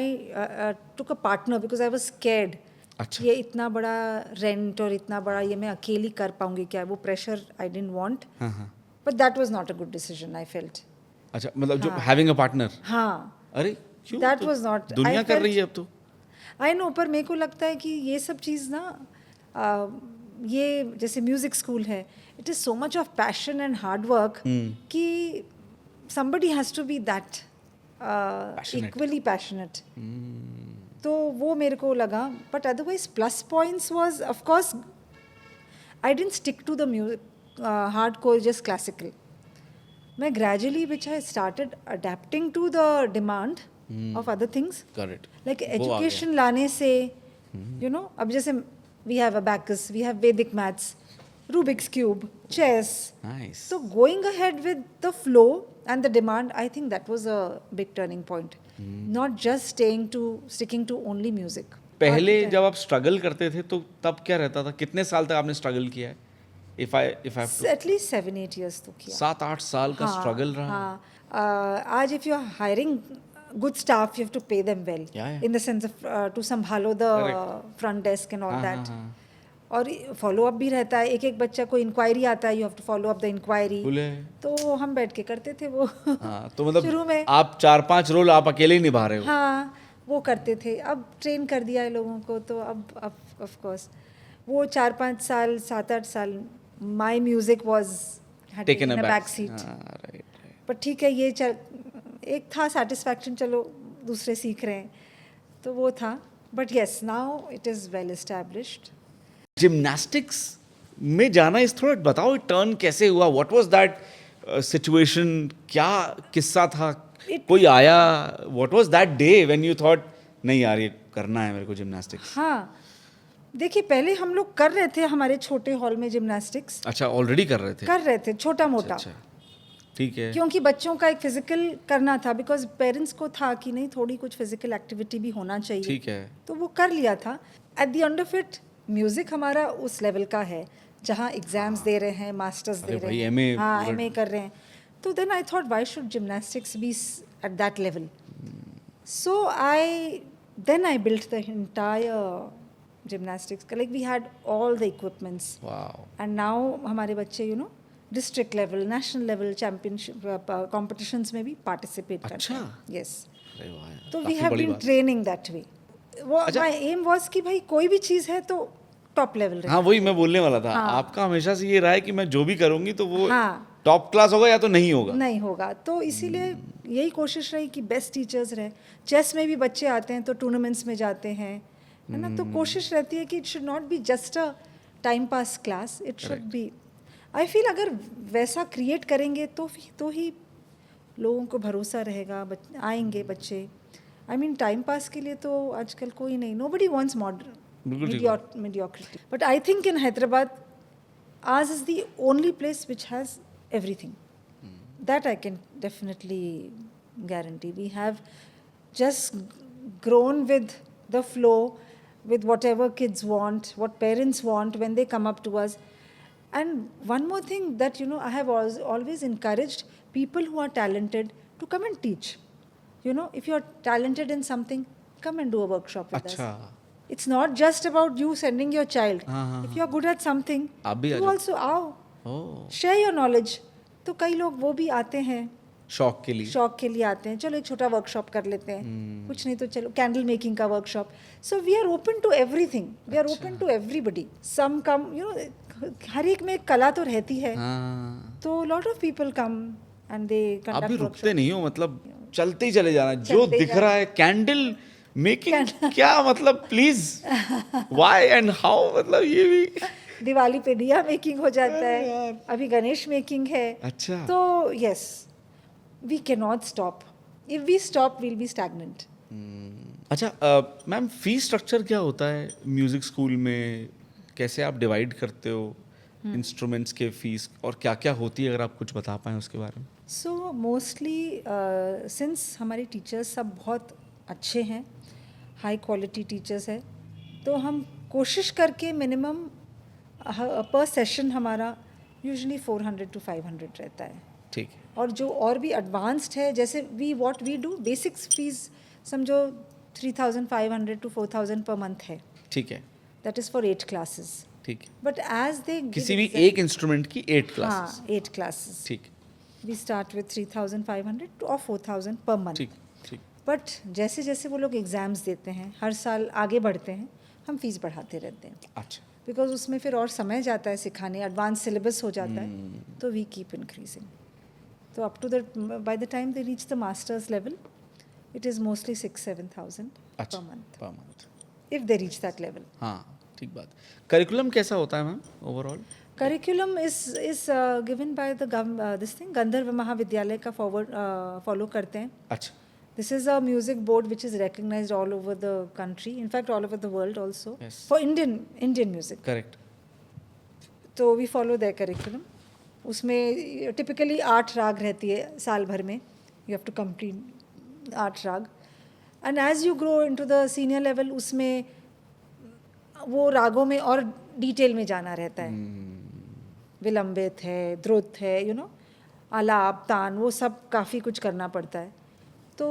took a partner because I was scared. अच्छा। ये इतना बड़ा रेंट और इतना बड़ा ये मैं अकेली कर पाऊंगी क्या, वो प्रेशर I didn't want, हाँ हाँ। but that was not a good decision I felt. अच्छा, मतलब जो हाँ। Having a partner. हाँ, अरे क्यों? That तो was not- दुनिया I कर felt- रही है अब तो। आई नो, पर मेरे को लगता है कि ये सब चीज़ ना, ये जैसे म्यूज़िक स्कूल है, it is so much of passion and hard work कि somebody has to be that Passionate. Equally passionate, तो वो मेरे को लगा, but otherwise plus points was of course I didn't stick to the music hard core just classical. मैं gradually which I started adapting to the demand of other things, correct. Like education लाने से, अब जैसे we have abacus, we have Vedic maths, Rubik's cube, chess, nice. so going ahead with the flow and the demand, I think that was a big turning point. Not just sticking to only music. पहले जब आप struggle करते थे तो तब क्या रहता था? कितने साल तक आपने स्ट्रगल किया है? If I have to, At least 7-8 years तो किया. 7-8 साल का हाँ, स्ट्रगल रहा। हाँ. आज if you are hiring good staff, you have to pay them well. Yeah. In the sense of to संभालो the Correct. front desk and all हाँ, that. हाँ, हाँ। और फॉलो अप भी रहता है, एक एक बच्चा को इंक्वायरी आता है, you have to follow up the inquiry. बोले। तो हम बैठ के करते थे वो. हाँ, तो मतलब शुरू में आप 4-5 रोल आप अकेले ही निभा रहे हो। हाँ, वो करते थे. अब ट्रेन कर दिया है लोगों को, तो अब ऑफ कोर्स वो 4-5 साल 7-8 साल my music was taken a back seat. Right. पर ठीक है, ये एक था सेटिस्फैक्शन, चलो दूसरे सीख रहे हैं, तो वो था. But yes, now it is well established. Gymnastics में जाना, इस थोड़ा बताओ टर्न कैसे हुआ? What was that situation? क्या किस्सा था? कोई आया? What was that day when you thought नहीं यार ये करना है मेरे को जिम्नास्टिक्स? हाँ, देखिए पहले हम लोग कर रहे थे हमारे छोटे हॉल में जिम्नास्टिक्स, अच्छा, ऑलरेडी कर रहे थे? छोटा मोटा. अच्छा, ठीक है। क्योंकि बच्चों का एक फिजिकल करना था, बिकॉज पेरेंट्स को था कि नहीं, थोड़ी कुछ फिजिकल एक्टिविटी भी होना चाहिए. ठीक है। तो वो कर लिया था. Eight the end of it music हमारा उस लेवल का है जहाँ एग्जाम्स दे रहे हैं, मास्टर्स दे अरे रहे भाई, हैं, MA हाँ वर्ड- MA कर रहे हैं. तो then I thought why should gymnastics be at that level. So I built the entire gymnastics, like we had all the equipments. Wow. And now हमारे बच्चे district level, national level, championship competitions में भी participate करते अच्छा। हैं. Yes, अरे वाह यार, तो वी काफी हैव बड़ी बीन बात। Training that way. वो अच्छा। माय एम वाज कि भाई कोई भी चीज़ है तो टॉप लेवल रहे. हाँ, वही मैं बोलने वाला था। हाँ। आपका हमेशा से ये रहा है कि मैं जो भी करूंगी तो वो हाँ. टॉप क्लास होगा या तो नहीं होगा। नहीं होगा, तो इसीलिए यही कोशिश रही कि बेस्ट टीचर्स रहे. चेस में भी बच्चे आते हैं तो टूर्नामेंट्स में जाते हैं, है ना. तो कोशिश रहती है कि it should not be just a time pass class, it should be, I feel अगर वैसा क्रिएट करेंगे तो ही लोगों को भरोसा रहेगा, आएंगे बच्चे. आई मीन टाइम पास के लिए तो आजकल कोई नहीं, नोबडी वांट्स बिल्कुल ठीक mediocrity. But I think in Hyderabad, ours is the only place which has everything. That I can definitely guarantee. We have just grown with the flow. with whatever kids want, what parents want when they come up to us. And one more thing that, you know, I have always encouraged people who are talented to come and teach. You know, if you're talented in something, come and do a workshop with अच्छा us. It's not just about you sending your child. हाँ, If you're good at something, आप भी आ you जाओ। also आओ, ओह share your knowledge. तो कई लोग वो भी आते हैं, शौक के लिए शौक के लिए आते हैं, चलो एक छोटा वर्कशॉप कर लेते हैं, कुछ नहीं तो चलो कैंडल मेकिंग का workshop. So we are open to everything, we are open to everybody. Some come, you know, हर एक में एक कला तो रहती है, हाँ तो lot of people come and they आप भी कंडक्ट रुकते नहीं हो मतलब चलते ही चले जाना जो चलते ही दिख रहा है कैंडल मेकिंग क्या मतलब प्लीज व्हाई एंड हाउ मतलब ये भी दिवाली पे दिया मेकिंग हो जाता है, अभी गणेश मेकिंग है. अच्छा तो yes, we can not stop. If we stop will be stagnant. अच्छा मैम फी स्ट्रक्चर क्या होता है म्यूजिक स्कूल में कैसे आप डिवाइड करते हो इंस्ट्रूमेंट्स के फीस और क्या क्या होती है अगर आप कुछ बता पाएं उसके बारे में. सो मोस्टली सिंस हमारे टीचर्स सब बहुत अच्छे हैं, हाई क्वालिटी टीचर्स है, तो हम कोशिश करके मिनिमम पर सेशन हमारा यूजुअली 400 to 500 रहता है. ठीक है और जो और भी एडवांस्ड है, जैसे what we do, basics fees समझो 3,500 to 4,000 पर मंथ है. ठीक है दैट इज़ फॉर 8 क्लासेस. ठीक है बट एज दे किसी भी एक इंस्ट्रूमेंट की 8 क्लासेस. हाँ 8 क्लासेस. ठीक वी स्टार्ट विथ 3,500 और 4,000 पर मंथ. ठीक ठीक बट जैसे जैसे वो लोग एग्ज़ाम्स देते हैं, हर साल आगे बढ़ते हैं, हम फीस बढ़ाते रहते हैं, अच्छा बिकॉज उसमें फिर और समय जाता है सिखाने, एडवांस सिलेबस हो जाता है, तो वी कीप इंक्रीजिंग. तो up to the by the time they reach the masters level, it is mostly 6,000-7,000 अच्छा per month, per month. If they reach that level. हाँ ठीक बात. करिकुलम कैसा होता है ma'am overall. Curriculum is given by the this thing, Gandharva Mahavidyalaya का follow करते हैं. अच्छा This is a music board which is recognized all over the country, in fact all over the world also, Yes. for Indian music. Correct. तो we follow their curriculum. उसमें typically 8 राग रहती है साल भर में, you have to complete 8 राग. And as you grow into the senior level, उसमें वो रागों में और डिटेल में जाना रहता है. विलंबित है, द्रुत है, यू नो, आलाप, तान, वो सब काफ़ी कुछ करना पड़ता है. तो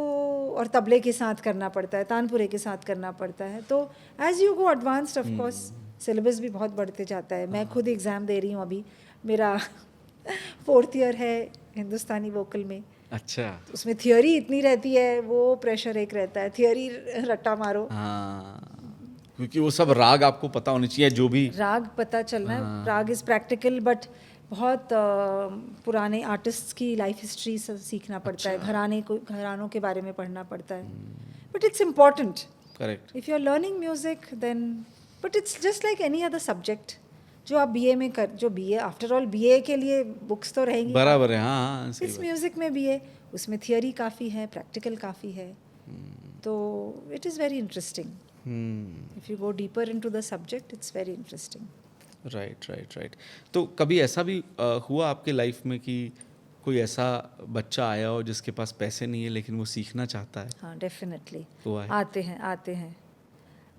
और तबले के साथ करना पड़ता है, तानपुरे के साथ करना पड़ता है. तो as you go advanced of course syllabus भी बहुत बढ़ते जाता है. मैं खुद एग्ज़ाम दे रही हूँ अभी, मेरा 4th ईयर है हिंदुस्तानी वोकल में. अच्छा उसमें थियोरी इतनी रहती है, वो प्रेशर एक रहता है, थियोरी रट्टा मारो, हाँ क्योंकि वो सब राग आपको पता होनी चाहिए जो भी. राग पता चलना है. राग इज़ प्रैक्टिकल, बट बहुत पुराने आर्टिस्ट्स की लाइफ हिस्ट्री सीखना पड़ता है, घरानों के बारे में पढ़ना पड़ता है. But it's important correct. If you are learning music then, but it's just like any other subject जो आप बीए में कर, जो बीए आफ्टर ऑल बीए के लिए बुक्स तो रहेंगी बराबर है. हाँ सही इस बात. म्यूजिक में भी है, उसमें थियोरी काफ़ी है, प्रैक्टिकल काफ़ी है. तो it is very interesting. If you go deeper into the subject, it's very interesting. Right right right. तो कभी ऐसा भी हुआ आपके लाइफ में कि कोई ऐसा बच्चा आया हो जिसके पास पैसे नहीं है लेकिन वो सीखना चाहता है. हाँ डेफिनेटली हुआ है.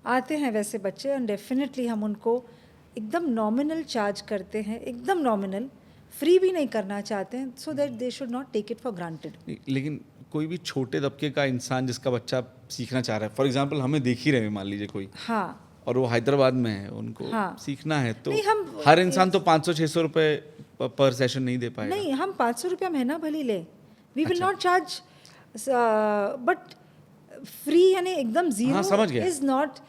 आते हैं वैसे बच्चे, एंड डेफिनेटली हम उनको एकदम नॉमिनल चार्ज करते हैं, एकदम नॉमिनल, फ्री भी नहीं करना चाहते हैं, so that they should not take it for granted. लेकिन कोई भी छोटे तबके का इंसान जिसका बच्चा सीखना चाह रहा है, फॉर एग्जांपल हमें देख ही रहे हैं मान लीजिए कोई, हाँ और वो हैदराबाद में है, उनको हाँ. सीखना है, तो नहीं, हम हर इंसान तो 500-600 रुपए पर सेशन नहीं दे पाएगा. नहीं, हम 500 रुपया महीना भले ले, we will not charge, but free यानी एकदम हाँ, जीरो समझ गया. Is not.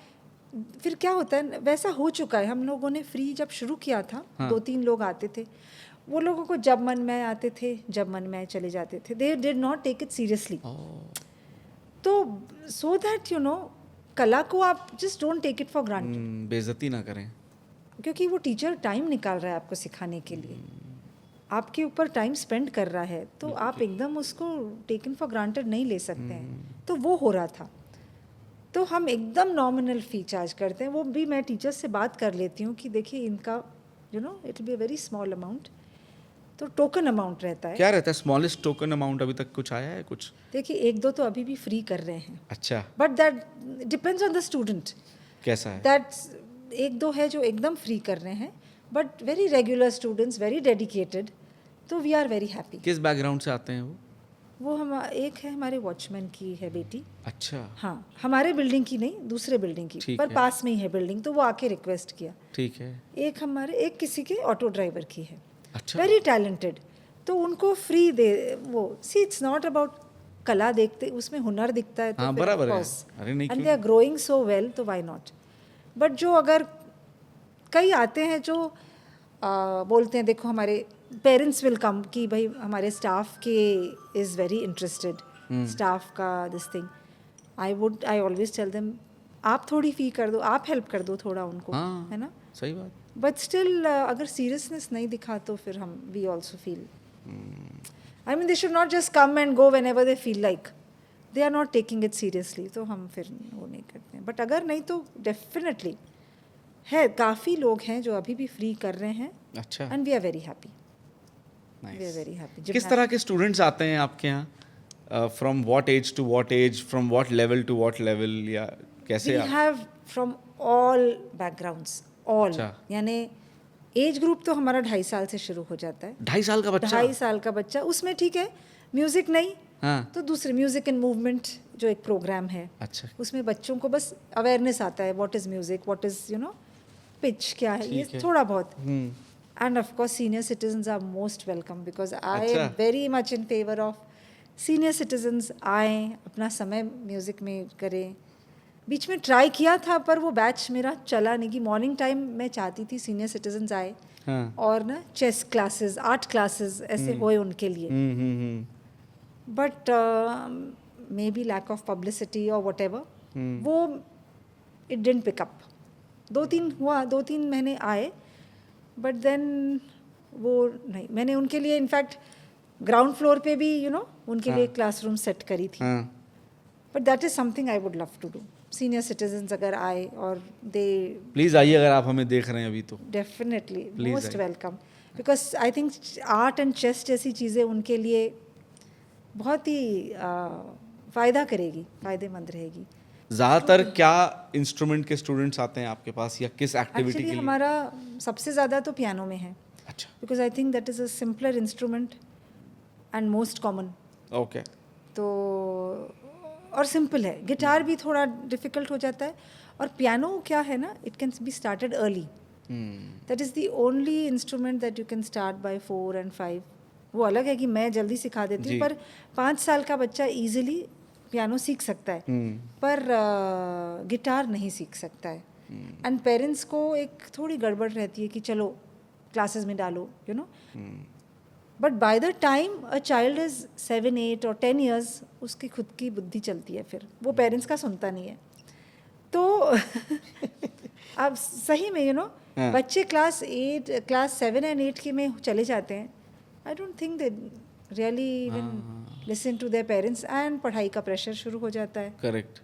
फिर क्या होता है, वैसा हो चुका है. हम लोगों ने फ्री जब शुरू किया था, हाँ. 2-3 लोग आते थे, वो लोगों को जब मन में आते थे, जब मन में चले जाते थे. They did not take it seriously. तो सो दैट यू नो, कला को आप just don't take it for granted, बेइज्जती ना करें. क्योंकि वो टीचर टाइम निकाल रहा है आपको सिखाने के लिए, आपके ऊपर टाइम स्पेंड कर रहा है, तो आप एकदम उसको टेकन फॉर ग्रांटेड नहीं ले सकते हैं. तो वो हो रहा था. तो हम एकदम नॉमिनल फ़ी चार्ज करते हैं. वो भी मैं टीचर्स से बात कर लेती हूँ कि देखिए इनका you know it will be a very small amount, तो टोकन अमाउंट रहता है. क्या रहता है स्मॉलेस्ट टोकन अमाउंट? अभी तक कुछ आया है कुछ? देखिए 1-2 तो अभी भी फ्री कर रहे हैं, अच्छा. But that depends on the student. कैसा है? दैट्स एक दो है जो एकदम फ्री कर रहे हैं, but very regular students, very dedicated, तो वी आर वेरी हैप्पी। किस बैकग्राउंड से आते हैं वो? हम एक है हमारे वॉचमैन की है बेटी, अच्छा, हाँ, हमारे बिल्डिंग की नहीं, दूसरे बिल्डिंग की, ठीक पर है। पास में ही है बिल्डिंग, तो वो आके रिक्वेस्ट किया। ठीक है। एक किसी के ऑटो ड्राइवर की है, अच्छा। वेरी टैलेंटेड, तो उनको फ्री दे वो, सी इट्स नॉट अबाउट कला, देखते उसमें हुनर दिखता है तो हाँ, फिर बराबर है। of course, अरे नहीं, and क्यों they are growing so well, तो why not। बट जो अगर कई आते हैं जो बोलते हैं देखो हमारे पेरेंट्स विल कम कि भाई हमारे स्टाफ के इज़ वेरी इंटरेस्टेड, स्टाफ का this thing, I always tell them आप थोड़ी फी कर दो, आप हेल्प कर दो थोड़ा उनको, हाँ, है ना। सही बात। बट स्टिल अगर सीरियसनेस नहीं दिखा तो फिर हम we also feel, I mean they should not just come and go whenever they feel like, they are not taking it seriously, तो हम फिर वो नहीं करते हैं। बट अगर नहीं तो डेफिनेटली है, काफ़ी लोग हैं जो अभी भी फ्री कर रहे हैं, अच्छा, and we are very happy, we are nice. Very happy. किस तरह के स्टूडेंट्स आते हैं आपके यहाँ? From what age to what age, from what level to what level, या कैसे वी आप? Have from all backgrounds, all, अच्छा। यानी एज ग्रुप तो हमारा 2.5 साल से शुरू हो जाता है। 2.5 साल का बच्चा? 2.5 साल का बच्चा, उसमें ठीक है म्यूज़िक नहीं, हाँ, तो दूसरे म्यूज़िक एंड मूवमेंट जो एक प्रोग्राम है, अच्छा, उसमें बच्चों को बस अवेयरनेस आता है, what is music, what is you know pitch क्या है, ये ठीक है। थोड़ा बहुत। And of course senior citizens are most welcome, because I am अच्छा। Very much in favour of senior citizens आए, अपना समय म्यूज़िक में करें। बीच में ट्राई किया था पर वो बैच मेरा चला नहीं, कि मॉर्निंग टाइम मैं चाहती थी सीनियर सिटीजन्स आए, हाँ, और ना चेस क्लासेस, आर्ट क्लासेस ऐसे होए उनके लिए, but may be lack of publicity और वट एवर, वो इट डिडंट पिक अप। 2-3 महीने आए, बट देन वो नहीं, मैंने उनके लिए इनफैक्ट ग्राउंड फ्लोर पे भी उनके लिए क्लासरूम सेट करी थी, हाँ, but that is something I would love to do. Senior citizens अगर आए और दे प्लीज आइए अगर आप हमें देख रहे हैं अभी तो। डेफिनेटली Please मोस्ट आइए। Welcome, because I think art and chess जैसी चीज़ें उनके लिए बहुत ही फ़ायदा करेगी, फ़ायदेमंद रहेगी। ज्यादातर क्या इंस्ट्रूमेंट के स्टूडेंट्स आते हैं आपके पास, या किस एक्टिविटी एक्चुअली के लिए? हमारा सबसे ज़्यादा तो पियानो में है, अच्छा, because I think that is a simpler instrument and most common, okay, तो और सिंपल है। गिटार भी थोड़ा डिफ़िकल्ट हो जाता है, और पियानो क्या है ना, it can be started early, that is the only instrument that you can start by 4 and 5। वो अलग है कि मैं जल्दी सिखा देती हूँ, जी। पर 5 साल का बच्चा इजीली पियानो सीख सकता है, पर गिटार नहीं सीख सकता है। एंड पेरेंट्स को एक थोड़ी गड़बड़ रहती है कि चलो क्लासेस में डालो, you know, but by the time a child is 7, 8 और 10 years, उसकी खुद की बुद्धि चलती है, फिर वो पेरेंट्स का सुनता नहीं है। तो अब सही में हाँ। बच्चे क्लास 7 and 8 के में चले जाते हैं, I don't think they really even listen to their parents, and पढ़ाई का प्रेशर शुरू हो जाता है। करेक्ट।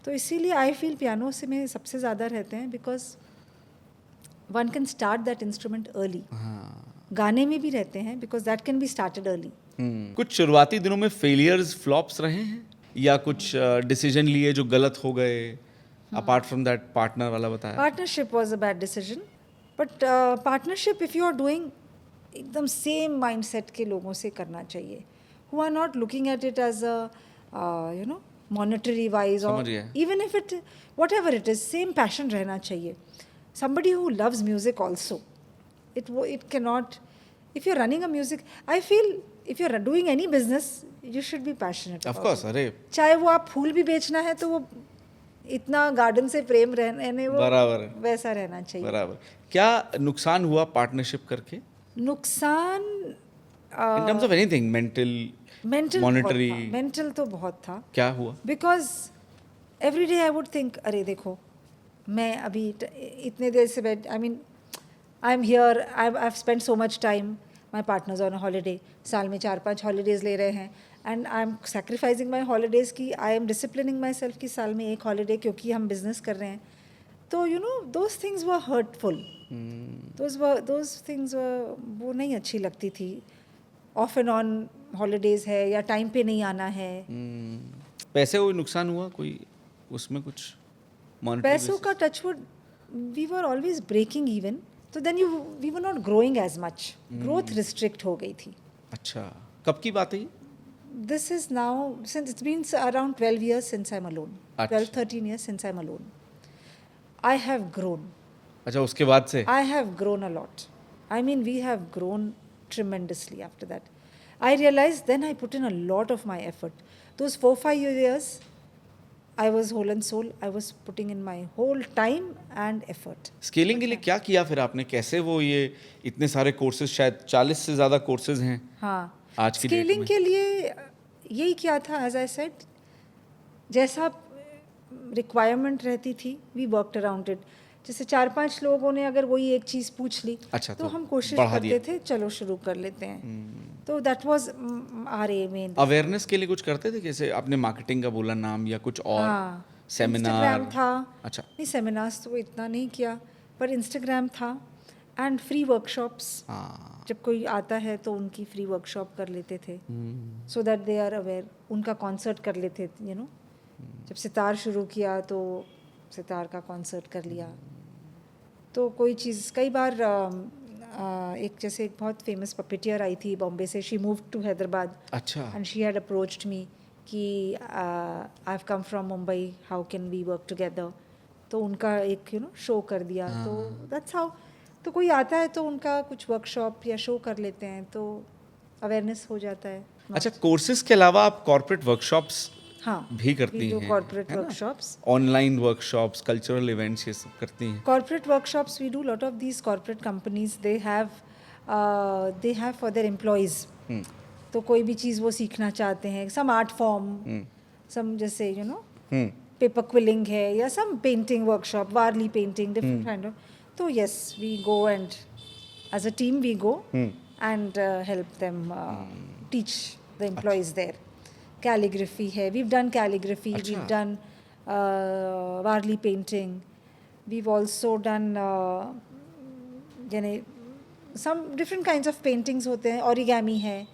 तो इसीलिए आई फील पियानो से में सबसे ज़्यादा रहते हैं, because one can start that instrument early. गाने में भी रहते हैं, because that can be started early. कुछ शुरुआती दिनों में फेलियर्स, फ्लॉप्स रहे हैं, या कुछ डिसीजन लिए जो गलत हो गए, अपार्ट फ्रॉम दैट पार्टनर वाला बताया? Partnership was a bad decision, but partnership if you are doing एकदम सेम माइंडसेट के लोगों से करना चाहिए, who are not looking at it as a monetary wise, और समझ गया। Even if it whatever it is, same passion रहना चाहिए। somebody who loves music also, it cannot, if you're running a music, I feel if you're doing any business you should be passionate of about course, it. अरे चाहे वो आप फूल भी बेचना है तो वो इतना गार्डन से प्रेम रहने वो बराबर है। वैसा रहना चाहिए। बराबर। क्या नुकसान हुआ पार्टनरशिप करके, नुकसान in terms of anything, mental, mental monetary? Mental तो बहुत था, क्या हुआ? Because every day I would think, अरे देखो मैं अभी इतने देर से बैठ, I mean I am here, I have spend so much time, my partners on a holiday, साल में 4-5 हॉलीडेज़ ले रहे हैं, and I am sacrificing my holidays की, I am disciplining myself की साल में 1 हॉलीडे क्योंकि हम बिजनेस कर रहे हैं। तो those things were hurtful, those things वो नहीं अच्छी लगती थी। ऑफ एंड ऑन हॉलीडेज़ है या टाइम पे नहीं आना है। पैसे कोई नुकसान हुआ, कोई उसमें कुछ? monetary पैसों का touchwood we were always breaking even, तो then we were not growing as much, growth restrict हो गई थी. अच्छा, कब की बात है ये? This is now, since it's been around 12 years since I'm alone. अच्छा. 12, 13 years since I'm alone. I have grown. अच्छा, उसके बाद से I have grown a lot. I mean, we have grown tremendously after that. I realized then I put in a lot of my effort. Those 4-5 years, I was whole and soul. I was putting in my whole time and effort. Scaling के लिए क्या किया फिर आपने? कैसे वो ये इतने सारे कोर्सेज, शायद 40 से ज़्यादा कोर्सेज हैं हाँ, आज की डेट स्केलिंग में? के लिए यही क्या था, एज आई सेड, जैसा रिक्वायरमेंट रहती थी वी वर्कड अराउंड इट. जैसे 4-5 लोगों ने अगर वही एक चीज़ पूछ ली, अच्छा, तो तो हम कोशिश बढ़ा करते दिया। थे चलो शुरू कर लेते हैं. तो that was our aim in. Awareness के लिए कुछ करते थे? जैसे आपने मार्केटिंग का बोला नाम, या कुछ और हाँ, सेमिनार? इंस्टाग्राम था. अच्छा, नहीं, सेमिनार्स तो इतना नहीं किया, पर इंस्टाग्राम था एंड फ्री वर्कशॉप्स. हाँ, जब कोई आता है तो उनकी फ्री वर्कशॉप कर लेते थे, so that they are aware. उनका कॉन्सर्ट कर लेते थे, जब सितार शुरू किया तो सितार का कॉन्सर्ट कर लिया. तो कोई चीज़ कई बार एक जैसे एक बहुत फेमस पपेटियर आई थी बॉम्बे से, शी मूव टू हैदराबाद अच्छा, and she had approached me कि I have come from Mumbai, how can we work together. तो उनका एक शो कर दिया. तो दैट्स हाउ. तो कोई आता है तो उनका कुछ वर्कशॉप या शो कर लेते हैं, तो अवेयरनेस हो जाता है. अच्छा, कोर्सेज के अलावा आप कॉर्पोरेट वर्कशॉप्स हाँ, भी करती हैं? कॉर्पोरेट है ना? Workshops. Online workshops, cultural events, ये सब करती हैं? Corporate workshops, we do a lot of these corporate companies. They have for their employees. तो कोई भी चीज़ वो सीखना चाहते हैं, some art form, some जैसे paper quilling है, या some painting workshop, Warli painting, different kind of. तो yes, we go and as a team we go and help them teach the employees there. Calligraphy है, we've done calligraphy, अच्छा. we've done Warli painting. We've also done some different kinds of paintings होते हैं, origami है,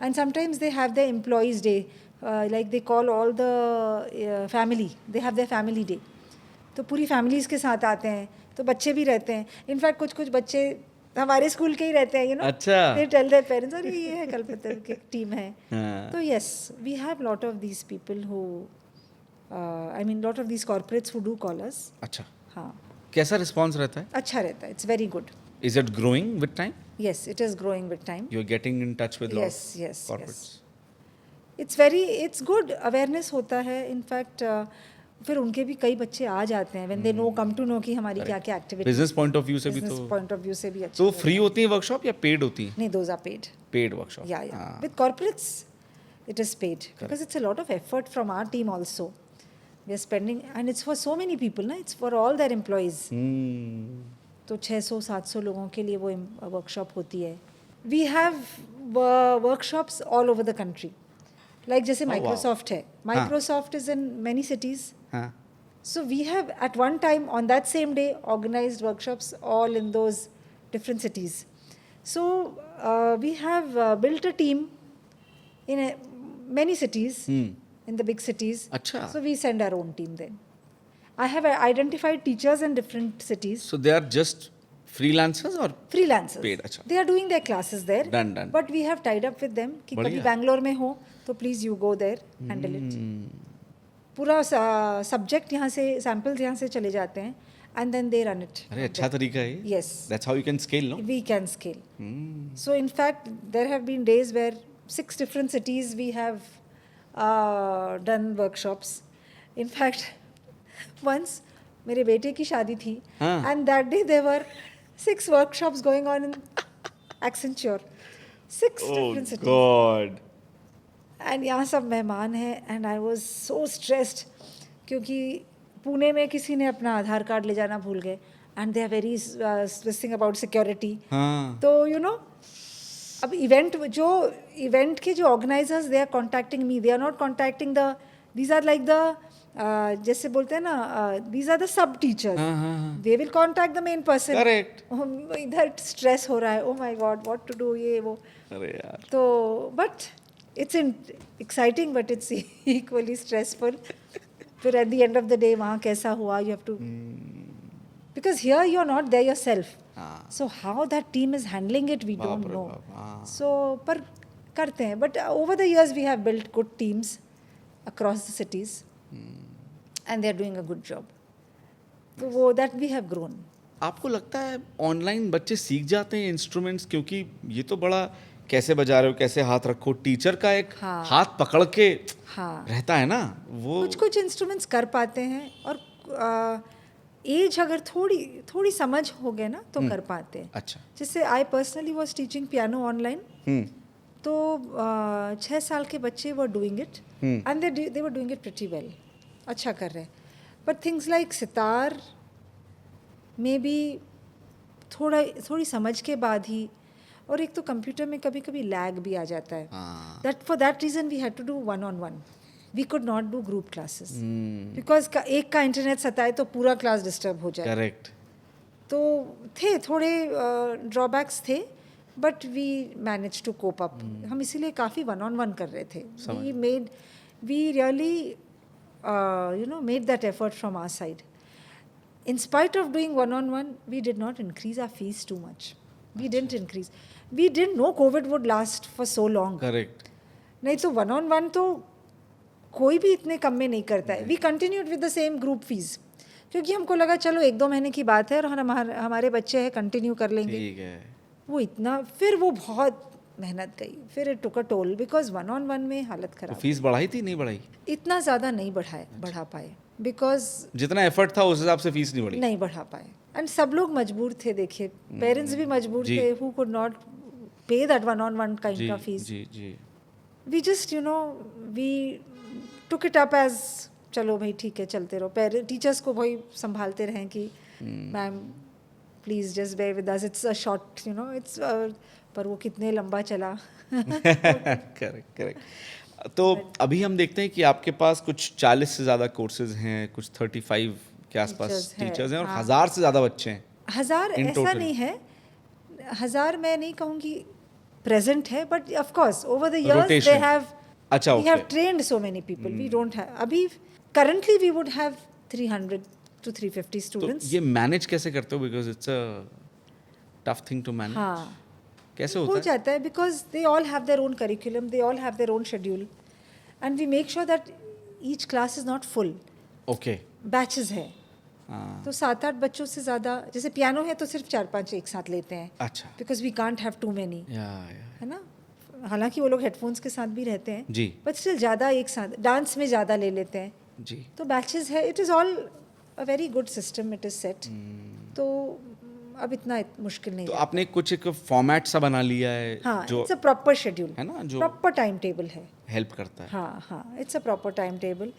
and sometimes they have their employees day, like they call all the family, they have their family day. तो पूरी families के साथ आते हैं, तो बच्चे भी रहते हैं. इनफैक्ट कुछ बच्चे हमारे स्कूल के ही रहते हैं, अच्छा. they tell their parents, अरे ये है कलपत्र की टीम है. हाँ. तो yes, we have lot of these people who lot of these corporates who do call us. अच्छा, हाँ, कैसा रिस्पॉन्स रहता है? अच्छा रहता है. It's very good. Is it growing with time? Yes, it is growing with time. You are getting in touch with Yes. Corporates? It's good. Awareness होता है. In fact, फिर उनके भी कई बच्चे आ जाते हैं when they know, come to know कि हमारी क्या क्या activity. Business point of view से भी Business तो point of view से भी अच्छा. तो फ्री होती है वर्कशॉप या पेड होती है? नहीं, those are paid. Paid workshop? Yeah. With corporates, it is paid because it's a lot of effort from our team also. We are spending, and it's for so many people, na? It's for all their employees. तो 600-700 लोगों के लिए वो workshop होती है. We have workshops all over the country. Like जैसे Microsoft है. Microsoft is in many cities. हाँ. So we have at one time on that same day organized workshops all in those different cities. So we have built a team in many cities, in the big cities. अच्छा. So we send our own team then. I have identified teachers in different cities. So they are just freelancers or Freelancers. Paid, अच्छा. They are doing their classes there. Done. But we have tied up with them कि कभी बढ़िया. बैंगलोर में हो तो please you go there, handle it. पूरा subject यहाँ से, सैम्पल्स यहाँ से चले जाते हैं and then they run it. अरे अच्छा तरीका है ये. Yes. That's how you can scale, no? We can scale. So in fact, there have been days where 6 different cities we have done workshops. In fact, once मेरे बेटे की शादी थी and that day there were 6 workshops going on in Accenture. 6 different cities. God. And यहाँ सब मेहमान हैं and I was so stressed क्योंकि पुणे में किसी ने अपना आधार कार्ड ले जाना भूल गए and they are very stressing about security. हाँ. तो अब इवेंट के जो organisers they are contacting me, they are not contacting these are like the जैसे बोलते हैं ना, दीज आर द सब teachers. They will contact the main person. Correct. इधर स्ट्रेस हो रहा है, oh my god what to do, ये वो. अरे यार. तो but it's exciting but it's equally stressful. फिर eight the end of the day वहाँ कैसा हुआ, you have to, because here you are not there yourself, हाँ। So how that team is handling it we बाप don't रे know. बाप, हाँ। So पर करते हैं, but over the years we have built good teams across the cities and they are doing a good job. तो वो दैट वी हैव ग्रोन. आपको लगता है ऑनलाइन बच्चे सीख जाते हैं इंस्ट्रूमेंट्स, क्योंकि ये तो बड़ा कैसे बजा रहे हो, कैसे हाथ रखो, टीचर का एक हाँ. हाथ पकड़ के हाँ. रहता है ना वो. कुछ कुछ इंस्ट्रूमेंट्स कर पाते हैं, और एज अगर थोड़ी थोड़ी समझ हो गए ना तो कर पाते हैं. अच्छा. जैसे I personally was teaching piano online, तो 6 साल के बच्चे were doing it and they were doing it pretty well, अच्छा कर रहे हैं. बट थिंग्स लाइक सितार में भी थोड़ी समझ के बाद ही, और एक तो कंप्यूटर में कभी कभी लैग भी आ जाता है. हाँ. That for that reason we had to do 1-on-1. We could not do group classes because एक का इंटरनेट सताए तो पूरा क्लास डिस्टर्ब हो जाए. करेक्ट. तो थे थोड़े ड्रॉबैक्स थे, but we manage to cope up. हम इसीलिए काफ़ी 1-on-1 कर रहे थे. We really made that effort from our side. In spite of doing 1-on-1, we did not increase our fees too much. We didn't increase. We didn't know COVID would last for so long. Correct. नहीं तो 1-on-1 तो कोई भी इतने कम में नहीं करता है. We continued with the same group fees, क्योंकि हमको लगा चलो 1-2 महीने की बात है और हमारे बच्चे हैं, कंटिन्यू कर लेंगे. ठीक है. वो इतना, फिर वो बहुत मेहनत गई, फिर it took a toll because 1-on-1 में हालत तो खराब. फीस बढ़ाई थी नहीं बढ़ाई? इतना ज़्यादा नहीं बढ़ा पाए, बिकॉज जितना एफर्ट था उस हिसाब से फीस नहीं बढ़ी. नहीं बढ़ा पाए. एंड सब लोग मजबूर थे. देखिए पेरेंट्स भी मजबूर जी. थे, who could not pay that 1-on-1 kind जी का फीस. जी जी. We just we took it up as चलो भाई ठीक है, चलते रहो. टीचर्स को भाई संभालते रहें कि ma'am please just bear with us, it's a short it's, पर वो कितने लंबा चला. Correct correct. तो अभी हम देखते हैं कि आपके पास कुछ 40 से ज़्यादा कोर्सेज हैं, कुछ 35 के आसपास Teachers हैं, टीचर्स हैं, और हाँ. 1000 से ज़्यादा बच्चे हैं. 1000 In ऐसा total. नहीं है, 1000 मैं नहीं कहूँगी प्रेजेंट है, but of course over the years they Rotation. Have, अच्छा, we have okay. trained so many people. We don't have, अभी currently we would have 300 to 350 तो students. ये मैनेज कैसे करते हो, because it's a tough thing to manage. हाँ, कैसे हो होता है? जाता है because they all have their own curriculum, they all have their own schedule, and we make sure that each class is not full. Okay. Batches है, हाँ. तो 7-8 बच्चों से ज़्यादा, जैसे पियानो है तो सिर्फ 4-5 एक साथ लेते हैं, अच्छा. Because we can't have too many, या है ना. हालांकि वो लोग हेडफोन्स के साथ भी रहते हैं, जी बट स्टिल ज़्यादा एक साथ. डांस में ज़्यादा ले लेते हैं, जी. तो बैचेस है. It is all a very good system, it is set. तो अब इतना मुश्किल नहीं तो है. आपने कुछ एक फॉर्मेट सा बना लिया है हाँ, जो इट्स अ प्रॉपर शेड्यूल, है ना, जो प्रॉपर टाइम टेबल है. हेल्प करता है. हाँ हाँ, it's a proper time table.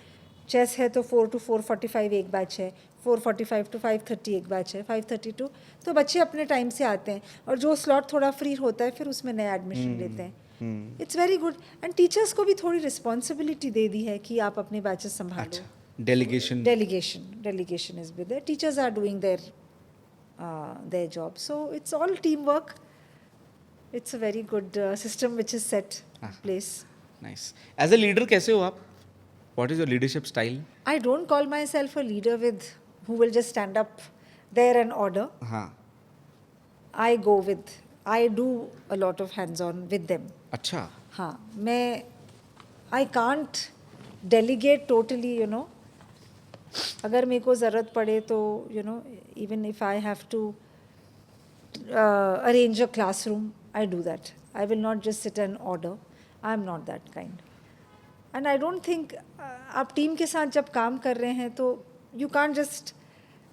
Chess है तो 4 to 4:45 एक बैच है, 4:45 to 5:30 एक बैच है, 5:30 to, तो बच्चे अपने टाइम से आते हैं, और जो स्लॉट थोड़ा फ्री होता है फिर उसमें नया एडमिशन लेते हैं. It's very good. And teachers को भी थोड़ी रिस्पॉन्सिबिलिटी दे दी है कि आप अपने बैचेस संभालो. अच्छा. Delegation. Delegation is with there. Teachers are doing their job. So it's all teamwork. It's a very good system which is set in place. Nice. As a leader कैसे हो आप? What is your leadership style? I don't call myself a leader who will just stand up there and order. हाँ. I do a lot of hands-on with them. अच्छा. हाँ, I can't delegate totally, अगर मेरे को ज़रूरत पड़े तो even if I have to arrange a classroom, I do that. I will not just sit and order. I am not that kind. And I don't think आप team के साथ जब काम कर रहे हैं तो you can't just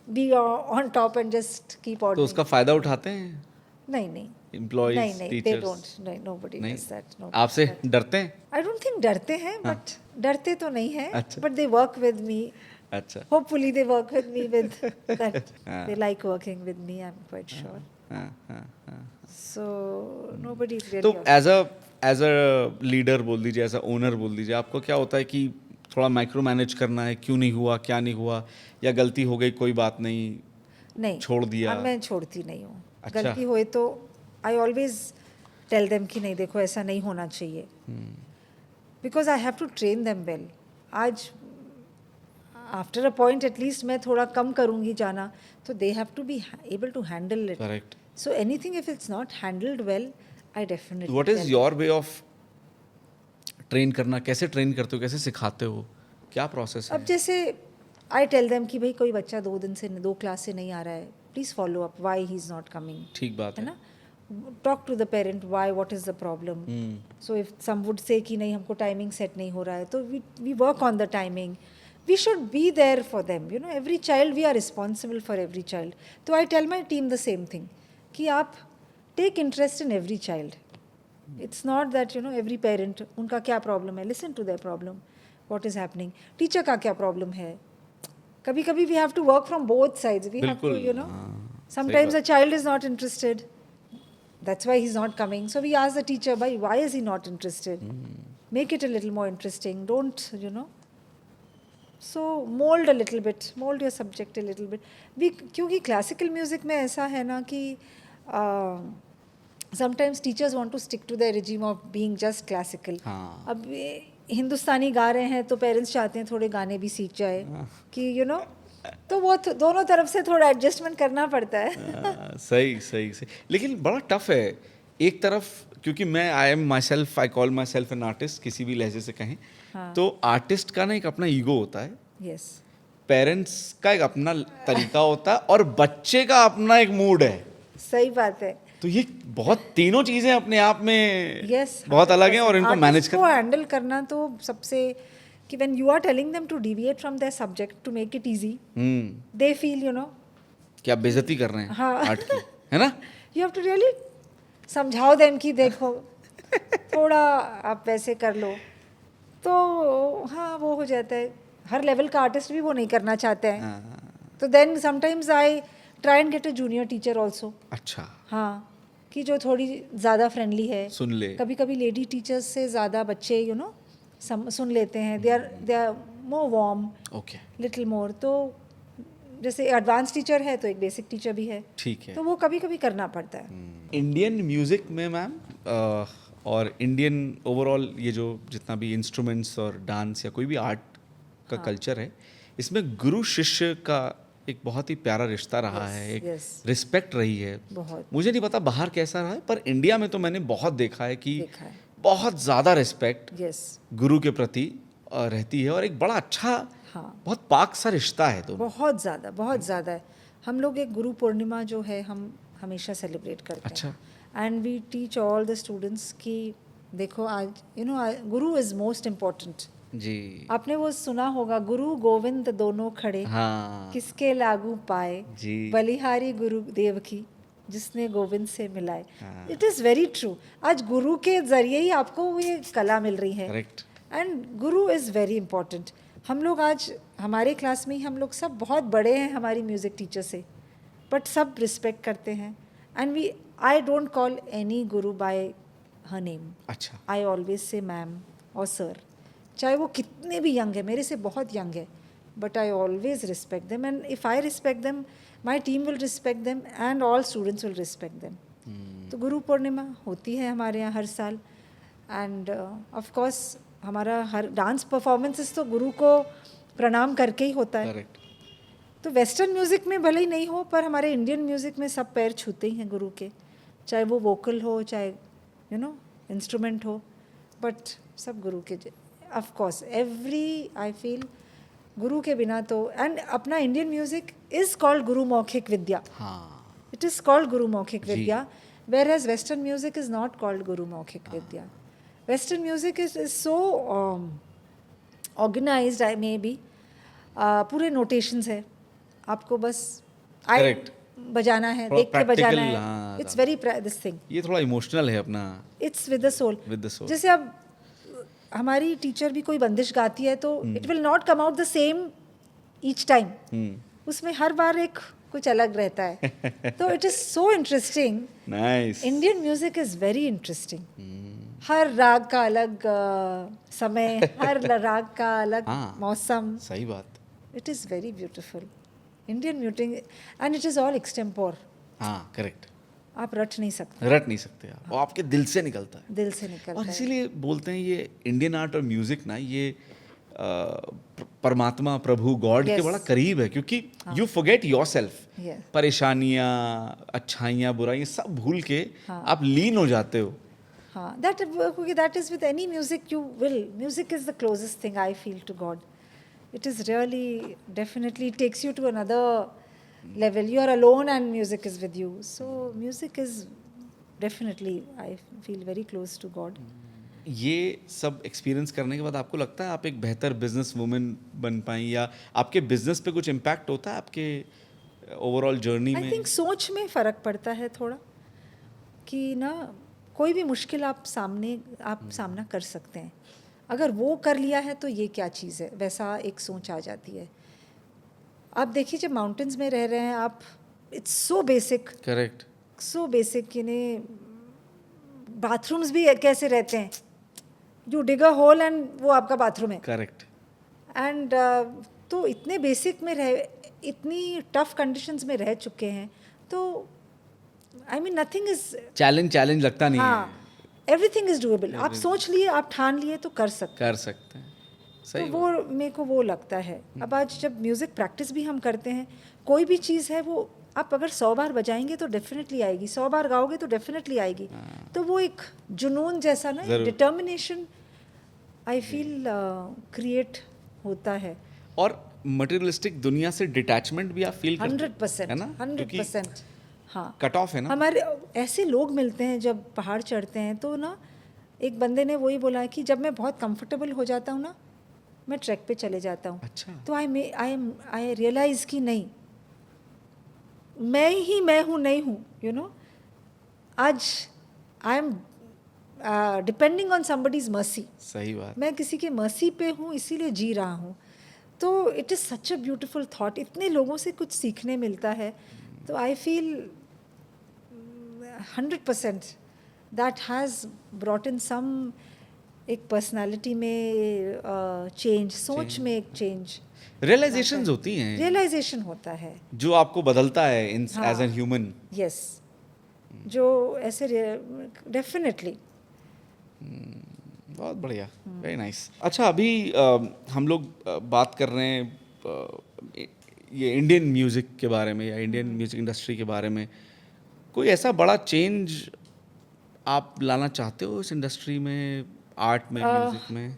be on top and just keep तो ordering. उसका फायदा उठाते हैं नहीं employees, they teachers? don't. Nobody नहीं. does that. Nobody आपसे does that. डरते हैं? I don't think डरते हैं, but डरते तो नहीं हैं, अच्छा. but they work with me. अच्छा. Hopefully they work with me with that. हाँ. They like working with me, I'm quite sure. हाँ, हाँ, हाँ. So nobody really. तो एज अ लीडर बोल दीजिए, एज अ ओनर बोल दीजिए, आपको क्या होता है कि थोड़ा माइक्रो मैनेज करना है, क्यों नहीं हुआ, क्या नहीं हुआ, या गलती हो गई कोई बात नहीं, नहीं छोड़ दिया? अब मैं छोड़ती नहीं हूँ. अच्छा. गलती होए तो I always tell them कि नहीं देखो ऐसा नहीं होना चाहिए. Because I have to train them well. After a point at least मैं थोड़ा कम करूँगी जाना, तो they have to be able to handle it. Correct. So anything if it's not handled well, I definitely what is tell your way of train करना? कैसे train करते हो, कैसे सिखाते हो, क्या प्रोसेस अब है? जैसे आई टेल देम कि भाई कोई बच्चा 2 दिन से 2 क्लास से नहीं आ रहा है, please follow up why he is not coming, ठीक बात है है. ना. Talk to the parent why, what is the problem. So if some would say कि नहीं हमको टाइमिंग सेट नहीं हो रहा है, तो we work on the timing. We should be there for them, you know. Every child, we are responsible for every child. तो I tell my team the same thing कि आप take interest in every child. It's not that you know every parent उनका क्या problem है, listen to their problem, what is happening. Teacher का क्या problem है. कभी कभी we have to work from both sides. We have to बिल्कुल, you know हाँ, sometimes सही a child is not interested, that's why he's not coming. So we ask the teacher, why is he not interested? Make it a little more interesting. Don't, you know. So mold a little bit, mold your subject a little bit. क्योंकि classical music में ऐसा है ना कि sometimes teachers want to stick to their regime of being just classical. हाँ. अब हिंदुस्तानी गा रहे हैं तो पेरेंट्स चाहते हैं थोड़े गाने भी सीख जाए कि यू नो, तो वो दोनों तरफ से थोड़ा एडजस्टमेंट करना पड़ता है. सही सही सही. लेकिन बड़ा टफ है एक तरफ, क्योंकि मैं I call my self an artist, किसी भी लहजे से कहें. हाँ. तो आर्टिस्ट का ना एक अपना ईगो होता है, यस, पेरेंट्स का एक अपना तरीका होता है, और बच्चे का अपना एक मूड है. सही बात है. तो ये बहुत तीनों चीजें अपने आप में यस, बहुत अलग हैं, और इनको मैनेज को हैंडल करना तो सबसे, कि when you are telling them to deviate from their subject to make it easy, they feel you know क्या बेइज्जती कर रहे हैं हाँ. आर्ट की, है ना. यू हैव टू रियली समझाओ देम कि देखो थोड़ा आप वैसे कर लो, तो हाँ वो हो जाता है. हर लेवल का आर्टिस्ट भी वो नहीं करना चाहते हैं. तो then sometimes I try and get a junior teacher also. अच्छा, हाँ, कि जो थोड़ी ज़्यादा फ्रेंडली है. सुन ले. कभी कभी लेडी टीचर्स से ज़्यादा बच्चे यू नो सुन लेते हैं. They are more warm, okay, little more. तो जैसे एडवांस टीचर है तो एक बेसिक टीचर भी है, ठीक है. तो वो कभी कभी करना पड़ता है. इंडियन म्यूजिक में मैम, और इंडियन ओवरऑल ये जो जितना भी इंस्ट्रूमेंट्स और डांस या कोई भी आर्ट का कल्चर है, इसमें गुरु शिष्य का एक बहुत ही प्यारा रिश्ता रहा है, एक yes. रिस्पेक्ट रही है. बहुत. मुझे नहीं पता बाहर कैसा रहा है, पर इंडिया में तो मैंने बहुत देखा है कि देखा है. बहुत ज़्यादा रिस्पेक्ट यस, गुरु के प्रति रहती है, और एक बड़ा अच्छा, हाँ, बहुत पाक सा रिश्ता है. तो बहुत ज़्यादा है. हम लोग एक गुरु पूर्णिमा जो है हम हमेशा सेलिब्रेट करते अच्छा. हैं. And we teach all the students कि देखो आज you know guru is most important. जी, आपने वो सुना होगा, गुरु गोविंद दोनों खड़े, हाँ किसके लागू पाए, जी, बलिहारी गुरुदेव की जिसने गोविंद से मिलाए. हाँ. It is very true. आज गुरु के जरिए ही आपको ये कला मिल रही है. Correct. And Guru is very important. हम लोग आज हमारे क्लास में ही हम लोग सब बहुत बड़े हैं हमारी म्यूज़िक टीचर से, बट सब रिस्पेक्ट करते हैं. And I don't call any Guru bye her name. अच्छा, आई ऑलवेज से मैम और सर, चाहे वो कितने भी यंग है, मेरे से बहुत यंग है, but I always respect them. And if I respect them, my team will respect them and all students will respect them. तो गुरु पूर्णिमा होती है हमारे यहाँ हर साल. एंड ऑफ कोर्स हमारा हर डांस परफॉर्मेंसेस तो गुरु को प्रणाम करके ही होता है. करेक्ट. तो वेस्टर्न म्यूज़िक में भले ही नहीं हो, पर हमारे इंडियन म्यूज़िक में सब पैर छूते ही हैं गुरु के, चाहे वो वोकल हो, चाहे यू नो इंस्ट्रूमेंट हो, बट सब गुरु के. Of course every I feel गुरु के बिना तो, एंड अपना Indian music is called guru maukhik विद्या. हाँ, it is called guru maukhik जी. Vidya, whereas western music is not called guru maukhik vidya. Western music is so organised, I may be पूरे नोटेशंस है, आपको बस Correct. बजाना है, थोड़ा देख के बजाना practical, है. हाँ, इट्स वेरी दिस थिंग, ये थोड़ा इमोशनल है अपना, it's with the soul. With the soul. जैसे अब हमारी टीचर भी कोई बंदिश गाती है तो it will not come out the same each time. उसमें हर बार एक कुछ अलग रहता है. तो it is so interesting. Nice. Indian music is very interesting. हर राग का अलग समय, हर राग का अलग हाँ. मौसम. सही बात. It is very beautiful Indian music, and it is all extempore. हाँ, करेक्ट. आप रट नहीं सकते, रट नहीं सकते आप, वो आपके दिल से निकलता है. दिल से निकलता और है. इसीलिए बोलते हैं ये इंडियन आर्ट और म्यूजिक ना, ये परमात्मा प्रभु गॉड के Yes. बड़ा करीब है, क्योंकि यू फॉरगेट योरसेल्फ, Yes. परेशानियां, अच्छाइयां, बुराइयां सब भूल के आप लीन हो जाते हो. हाँ, that is with any music you will. Music is the closest thing I feel to God. It is really, definitely, it takes you to another level. You are alone and music is with you. So music is definitely, I feel very close to God. ये सब experience करने के बाद आपको लगता है आप एक बेहतर बिजनेस वुमेन बन पाई, या आपके बिजनेस पे कुछ इम्पैक्ट होता है आपके ओवरऑल जर्नी आई में? थिंक सोच में फ़र्क पड़ता है थोड़ा, कि ना कोई भी मुश्किल आप सामना कर सकते हैं. अगर वो कर लिया है तो ये क्या चीज़ है, वैसा एक सोच आ जाती है. आप देखिए जब माउंटेन्स में रह रहे हैं आप, it's so basic, correct. So basic, यानी बाथरूम्स भी कैसे रहते हैं, you dig a hole and वो आपका बाथरूम है. करेक्ट. एंड तो इतने बेसिक में रह, इतनी टफ कंडीशंस में रह चुके हैं, तो I mean nothing is, challenge लगता नहीं है. हाँ, एवरीथिंग इज डूएबल. आप सोच लिए, आप ठान लिए तो कर सकते कर सकते हैं. तो सही. वो मेरे को वो लगता है. अब आज जब म्यूज़िक प्रैक्टिस भी हम करते हैं, कोई भी चीज़ है वो आप अगर 100 बार बजाएंगे तो डेफिनेटली आएगी, 100 बार गाओगे तो डेफिनेटली आएगी. तो वो एक जुनून जैसा ना, जरूर. डिटर्मिनेशन आई फील क्रिएट होता है. और मटेरियलिस्टिक दुनिया से डिटैचमेंट भी आप फील करते 100%, है ना? 100%. हाँ, कट ऑफ है ना. हमारे ऐसे लोग मिलते हैं जब पहाड़ चढ़ते हैं, तो ना एक बंदे ने वही बोला है कि जब मैं बहुत कंफर्टेबल हो जाता हूँ ना, मैं ट्रैक पे चले जाता हूँ. अच्छा. तो आई रियलाइज कि नहीं, मैं हूँ नहीं हूँ, यू नो. आज I am depending on somebody's mercy. सही बात. मैं किसी के मर्सी पे हूँ, इसीलिए जी रहा हूँ. तो it is such a beautiful thought. इतने लोगों से कुछ सीखने मिलता है. तो I feel 100% that has brought in some, एक पर्सनालिटी में चेंज, सोच में एक चेंज, रियलाइजेशंस होती हैं रियलाइजेशन होता है. जो आपको बदलता है एज एन ह्यूमन. यस, जो ऐसे डेफिनेटली. बहुत बढ़िया. Very nice. अच्छा, अभी हम लोग बात कर रहे हैं ये इंडियन म्यूज़िक के बारे में, या इंडियन म्यूज़िक इंडस्ट्री के बारे में. कोई ऐसा बड़ा चेंज आप लाना चाहते हो इस इंडस्ट्री में, आर्ट में, म्यूज़िक में?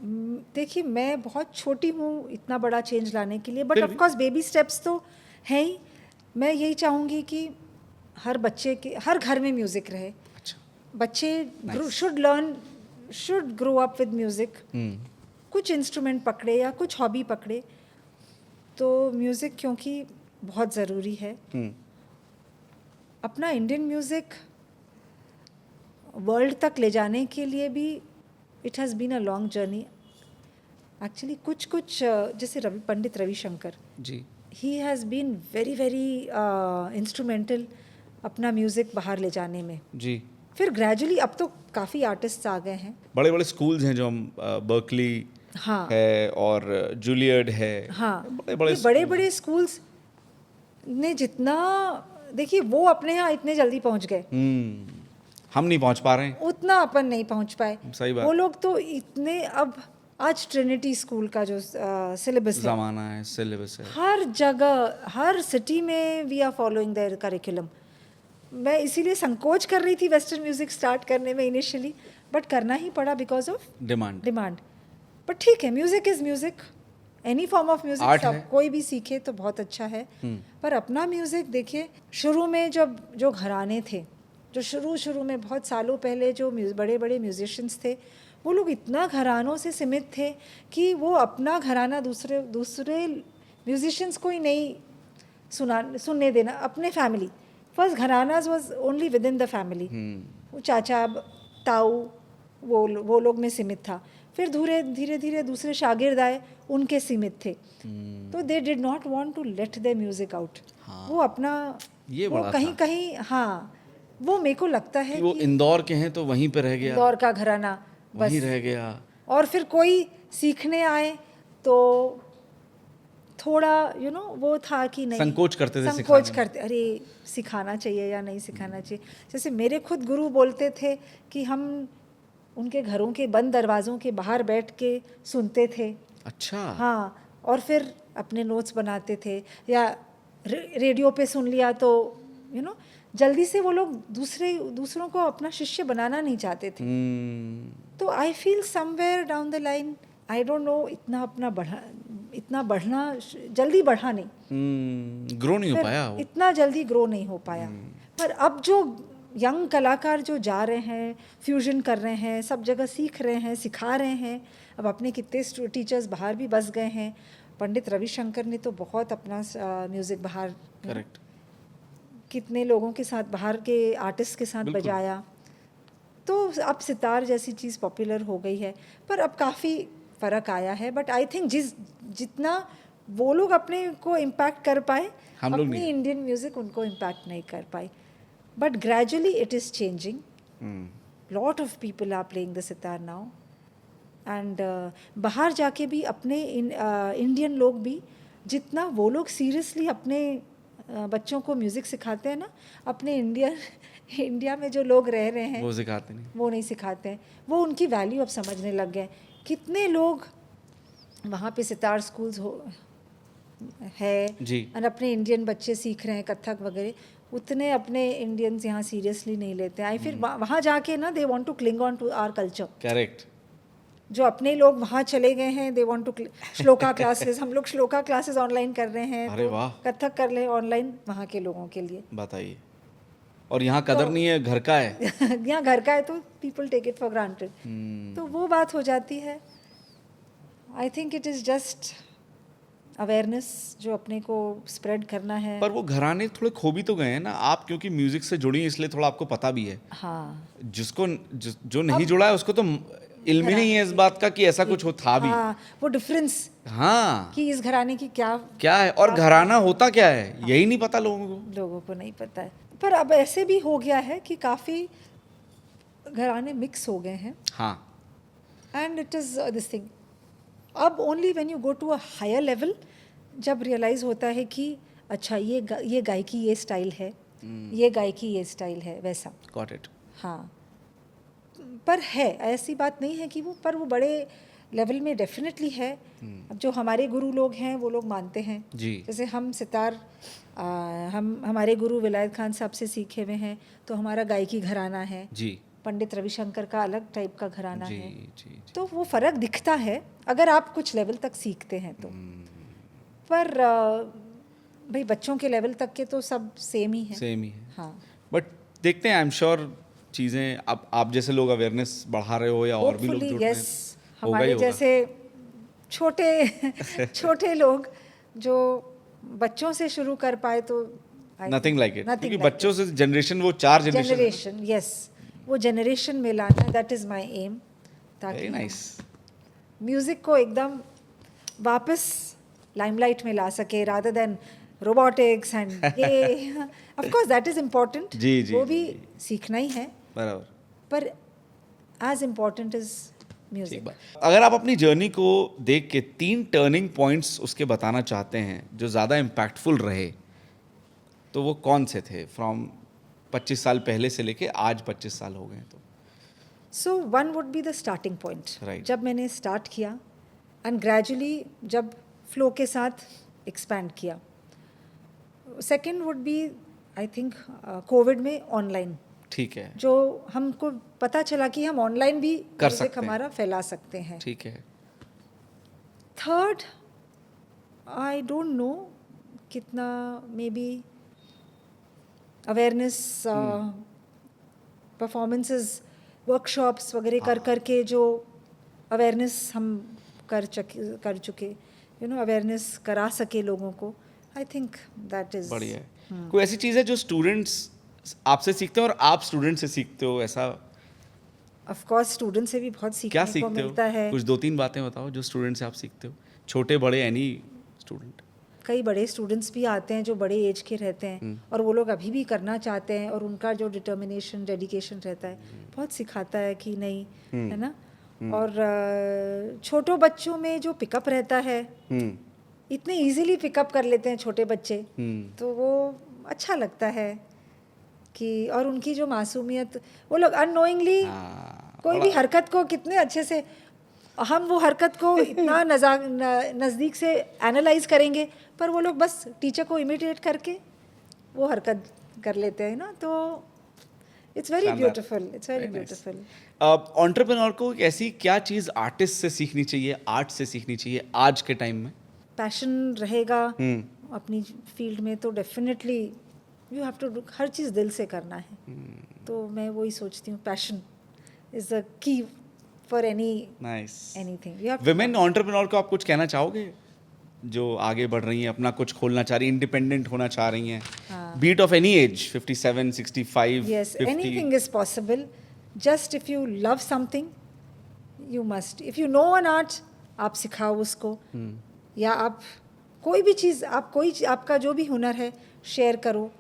देखिए, मैं बहुत छोटी हूँ इतना बड़ा चेंज लाने के लिए, बट फिर ऑफ भी? कोर्स बेबी स्टेप्स तो हैं ही. मैं यही चाहूँगी कि हर बच्चे के, हर घर में म्यूज़िक रहे. अच्छा. बच्चे should grow up with music. कुछ इंस्ट्रूमेंट पकड़े या कुछ हॉबी पकड़े, तो म्यूज़िक क्योंकि बहुत ज़रूरी है. अपना इंडियन म्यूज़िक वर्ल्ड तक ले जाने के लिए भी it has been a long journey. Actually कुछ जैसे Pandit Ravishankar ji. He has been very very instrumental अपना म्यूज़िक बाहर ले जाने में. जी. फिर ग्रेजुअली अब तो काफ़ी आर्टिस्ट्स आ गए हैं. बड़े बड़े स्कूल्स हैं जो हम बर्कली हाँ, है और जूलियड है. हाँ, बड़े बड़े बड़े स्कूल्स ने जितना, देखिए वो अपने यहाँ इतने जल्दी पहुँच गए, हम नहीं पहुंच पा रहे हैं. उतना अपन नहीं पहुँच पाए. सही बात. वो लोग तो इतने, अब आज ट्रिनिटी स्कूल का जो सिलेबस है, ज़माना है, सिलेबस है. हर जगह, हर सिटी में we are following their curriculum. मैं इसीलिए संकोच कर रही थी वेस्टर्न म्यूज़िक स्टार्ट करने में इनिशियली, बट करना ही पड़ा बिकॉज ऑफ डिमांड. बट ठीक है, music is music, any form of music, Art सब है. कोई भी सीखे तो बहुत अच्छा है. पर अपना म्यूज़िक देखिए, शुरू में जो घराने थे, जो शुरू में बहुत सालों पहले जो बड़े बड़े म्यूजिशियंस थे, वो लोग इतना घरानों से सीमित थे कि वो अपना घराना दूसरे म्यूजिशियंस को ही नहीं सुनने देना. अपने family first, gharanas was only with in the family. वो चाचा ताऊ वो लोग में सीमित था. फिर धीरे धीरे दूसरे शागिर्द आए, उनके सीमित थे. तो they did not want to let their music out. वो अपना ये वो बड़ा कहीं हाँ, वो मेरे को लगता है कि वो इंदौर के हैं तो वहीं पे रह गया, इंदौर का घराना वहीं बस. रह गया. और फिर कोई सीखने आए तो थोड़ा वो था कि नहीं, संकोच करते थे संकोच सिखाने करते, अरे सिखाना चाहिए या नहीं सिखाना चाहिए. जैसे मेरे खुद गुरु बोलते थे कि हम उनके घरों के बंद दरवाज़ों के बाहर बैठ के सुनते थे. अच्छा। हाँ, और फिर अपने नोट्स बनाते थे, या रेडियो पे सुन लिया तो जल्दी से वो लोग दूसरों को अपना शिष्य बनाना नहीं चाहते थे। तो I feel somewhere down the line, I don't know, इतना बढ़ना जल्दी बढ़ा नहीं, ग्रो नहीं हो फिर पाया वो। इतना जल्दी ग्रो नहीं हो पाया। पर अब जो यंग कलाकार जो जा रहे हैं, फ्यूजन कर रहे हैं, सब जगह सीख रहे हैं, सिखा रहे हैं, अब अपने कितने टीचर्स बाहर भी बस गए हैं। पंडित रविशंकर ने तो बहुत अपना म्यूज़िक बाहर करेक्ट। कितने लोगों के साथ, बाहर के आर्टिस्ट के साथ बिल्कुल। बजाया। तो अब सितार जैसी चीज़ पॉपुलर हो गई है, पर अब काफ़ी फ़र्क आया है। बट आई थिंक जितना वो लोग अपने को इम्पैक्ट कर पाए, हम लोग अपनी नहीं। इंडियन म्यूज़िक उनको इम्पैक्ट नहीं कर पाई। But gradually it is changing, lot of people are playing the sitar now, and बाहर जाके भी अपने इंडियन लोग भी, जितना वो लोग सीरियसली अपने बच्चों को म्यूज़िक सिखाते हैं ना, अपने इंडिया में जो लोग रह रहे हैं वो सिखाते नहीं। वो नहीं सिखाते हैं। वो उनकी वैल्यू अब समझने लग गए। कितने लोग वहाँ पे सितार स्कूल्स है जी। और अपने इंडियन बच्चे सीख रहे हैं कथक वगैरह, उतने अपने इंडियंस यहाँ सीरियसली नहीं लेते हैं। आई फिर वहाँ जाके ना, they want to cling on to our culture. Correct. जो अपने लोग वहाँ चले गए हैं, they want to shloka classes, हम लोग श्लोका क्लासेस ऑनलाइन कर रहे हैं, अरे तो वाह। कथक कर ले ऑनलाइन वहाँ के लोगों के लिए। बताइए। और यहाँ कदर नहीं है, घर का है। यहाँ घर का है तो people take it for granted. तो वो बात हो जाती है। I think it is just awareness जो अपने को स्प्रेड करना है। पर वो घराने थोड़े खो भी तो गए हैं ना। आप क्योंकि म्यूजिक से जुड़ी हैं, इसलिए थोड़ा आपको पता भी है। हाँ, जो नहीं जुड़ा है उसको तो इल्म ही नहीं है इस बात का कि ऐसा कुछ हो था भी। हाँ, वो डिफरेंस हाँ, कि इस घराने की क्या क्या है और घराना होता क्या है, यही नहीं पता लोगों को। नहीं पता है। पर अब ऐसे भी हो गया है कि काफ़ी घराने मिक्स हो गए हैं, हाँ। And it is this thing. अब only when you go to a higher level, जब रियलाइज़ होता है कि अच्छा ये गायकी ये स्टाइल है, ये गायकी ये स्टाइल है, वैसा। Got it. हाँ, पर है, ऐसी बात नहीं है कि वो बड़े लेवल में डेफिनेटली है। अब जो हमारे गुरु लोग हैं वो लोग मानते हैं। जी। जैसे हम सितार, हमारे गुरु विलायत खान साहब से सीखे हुए हैं, तो हमारा गायकी घराना है। जी पंडित रविशंकर का अलग टाइप का घराना जी है। जी। तो वो फ़र्क दिखता है अगर आप कुछ लेवल तक सीखते हैं तो। पर भाई बच्चों के लेवल तक के तो सब सेम ही है। सेम ही है। हाँ, बट देखते हैं, आई एम श्योर चीज़ें अब आप जैसे लोग अवेयरनेस बढ़ा रहे हो या और भी लोग होपफुली जुड़ रहे यस, हैं, होगा ही हमारे होगा। जैसे छोटे लोग जो बच्चों से शुरू कर पाए तो नथिंग लाइक इट, क्योंकि बच्चों से जनरेशन, वो 4 जनरेशन। जनरेशन, यस, वो जनरेशन में लाना, that is my aim, very ताकि नाइस। म्यूज़िक को एकदम वापस लाइमलाइट में ला सके, रादर देन रोबोटिक्स एंड ये। Of course that is important, जी, जी, वो जी, भी जी। सीखना ही है, बराबर। पर एज इम्पोर्टेंट इज़ ठीक म्यूज़िक। बात। अगर आप अपनी जर्नी को देख के 3 टर्निंग पॉइंट्स उसके बताना चाहते हैं जो ज़्यादा इम्पैक्टफुल रहे, तो वो कौन से थे? फ्रॉम 25 साल पहले से लेके आज 25 साल हो गए तो। So one would be the starting point, Right. जब मैंने स्टार्ट किया एंड ग्रेजुअली जब फ्लो के साथ एक्सपैंड किया। Second would be I think covid में ऑनलाइन, ठीक है, जो हमको पता चला कि हम ऑनलाइन भी कर म्यूजिक सकते हैं। हमारा फैला सकते हैं। ठीक है। थर्ड, आई डोंट नो कितना, may be awareness, performances, workshops वगैरह कर करके जो अवेयरनेस हम कर चुके, अवेयरनेस करा सके लोगों को। आई थिंक दैट इज बढ़िया है। कोई ऐसी चीज़ है जो स्टूडेंट्स आपसे सीखते हैं और आप स्टूडेंट से सीखते हो, ऐसा ऑफ कोर्स स्टूडेंट से भी बहुत क्या सीखने को सीखते मिलता हो? है। कुछ 2-3 बातें बताओ जो स्टूडेंट से आप सीखते हो, छोटे बड़े एनी स्टूडेंट। कई बड़े स्टूडेंट्स भी आते हैं जो बड़े एज के रहते हैं और वो लोग अभी भी करना चाहते हैं, और उनका जो डिटर्मिनेशन, डेडिकेशन रहता है बहुत सिखाता है कि नहीं, है ना। और छोटों बच्चों में जो पिकअप रहता है, इतने इजीली पिकअप कर लेते हैं छोटे बच्चे, तो वो अच्छा लगता है कि, और उनकी जो मासूमियत, वो लोग अननोइंगली कोई भी हरकत को कितने अच्छे से, हम वो हरकत को इतना नज़दीक से एनालाइज करेंगे, पर वो लोग बस टीचर को इमिटेट करके वो हरकत कर लेते हैं ना, तो इट्स वेरी शानदार। Beautiful, it's very Very nice. Beautiful. Entrepreneur को एक ऐसी क्या चीज़ आर्टिस्ट से सीखनी चाहिए, आर्ट से सीखनी चाहिए आज के टाइम में? पैशन रहेगा अपनी फील्ड में तो डेफिनेटली यू हैव टू हर चीज़ दिल से करना है। तो मैं वही सोचती हूँ, passion is the key for nice. Anything. Women entrepreneur को आप कुछ कहना चाहोगे जो आगे बढ़रही हैं, अपना कुछ खोलना चाह रही हैं, इंडिपेंडेंट होना चाह रही हैं, beat of any age, 57, 65, Yes, 50? anything is possible. Just if you love something, you must. If you know an art, आप सिखाओ उसको, या आप कोई भी चीज़, आपका जो भी हुनर है शेयर करो।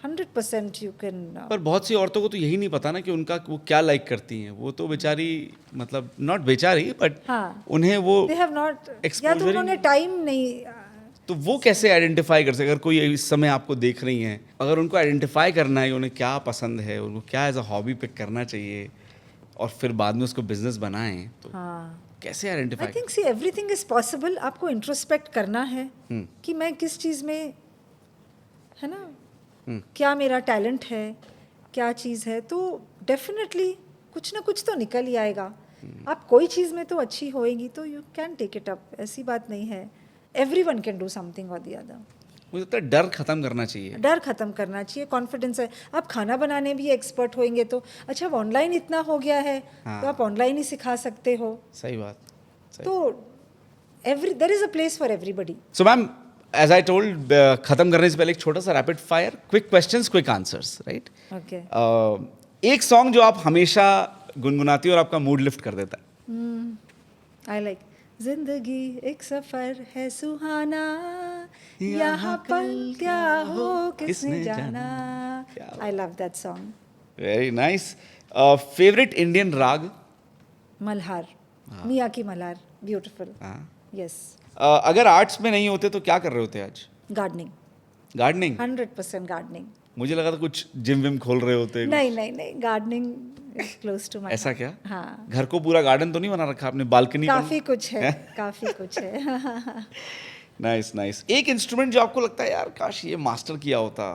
100% you can. पर बहुत सी औरतों को तो यही नहीं पता ना कि उनका वो क्या लाइक करती हैं। वो तो बेचारी, मतलब नॉट बेचारी, बट हाँ, उन्हें वो they have not. या exposure तो ही उन्होंने नहीं- टाइम नहीं. तो वो कैसे आइडेंटिफाई कर सके? अगर कोई इस समय आपको देख रही हैं, अगर उनको आइडेंटिफाई करना है उन्हें क्या पसंद है, उनको क्या एज अ हॉबी पिक करना चाहिए, और फिर बाद में उसको बिजनेस बनाएं, तो हाँ, कैसे आई identify? Think see everything is possible. आपको इंट्रोस्पेक्ट करना है कि मैं किस चीज़ में, है ना, क्या मेरा टैलेंट है, क्या चीज़ है, तो डेफिनेटली कुछ ना कुछ तो निकल ही आएगा. आप कोई चीज़ में तो अच्छी होएगी तो you can take it up, ऐसी बात नहीं है. एवरीवन कैन डू समथिंग और द अदर. मुझे लगता है डर खत्म करना चाहिए। डर खत्म करना चाहिए, कॉन्फिडेंस है. आप खाना बनाने भी एक्सपर्ट होंगे तो अच्छा, अब ऑनलाइन इतना हो गया है तो आप ऑनलाइन ही सिखा सकते हो. सही बात। तो there is a place for everybody. So ma'am, as I told, खत्म करने से पहले एक छोटा सा rapid fire, quick questions, quick answers, right? Okay. एक सॉन्ग जो आप हमेशा गुनगुनाती हो और आपका मूड लिफ्ट कर देता है। आई लाइक जिंदगी एक सफर है सुहाना, यहाँ पल क्या हो किसने जाना. I love that song. Very nice. Favourite Indian राग? मल्हार, मियाँ की मल्हार, ब्यूटीफुल. हाँ। यस. अगर आर्ट्स में नहीं होते तो क्या कर रहे होते आज? Gardening, gardening? 100% गार्डनिंग. मुझे लगा था कुछ जिम विम खोल रहे होते। नहीं नहीं नहीं, gardening is close to my. ऐसा क्या? हाँ, घर को पूरा गार्डन तो नहीं बना रखा आपने? बालकनी? काफी कुछ है, काफी कुछ है. Nice nice. एक इंस्ट्रूमेंट जो आपको लगता है यार काश ये मास्टर किया होता,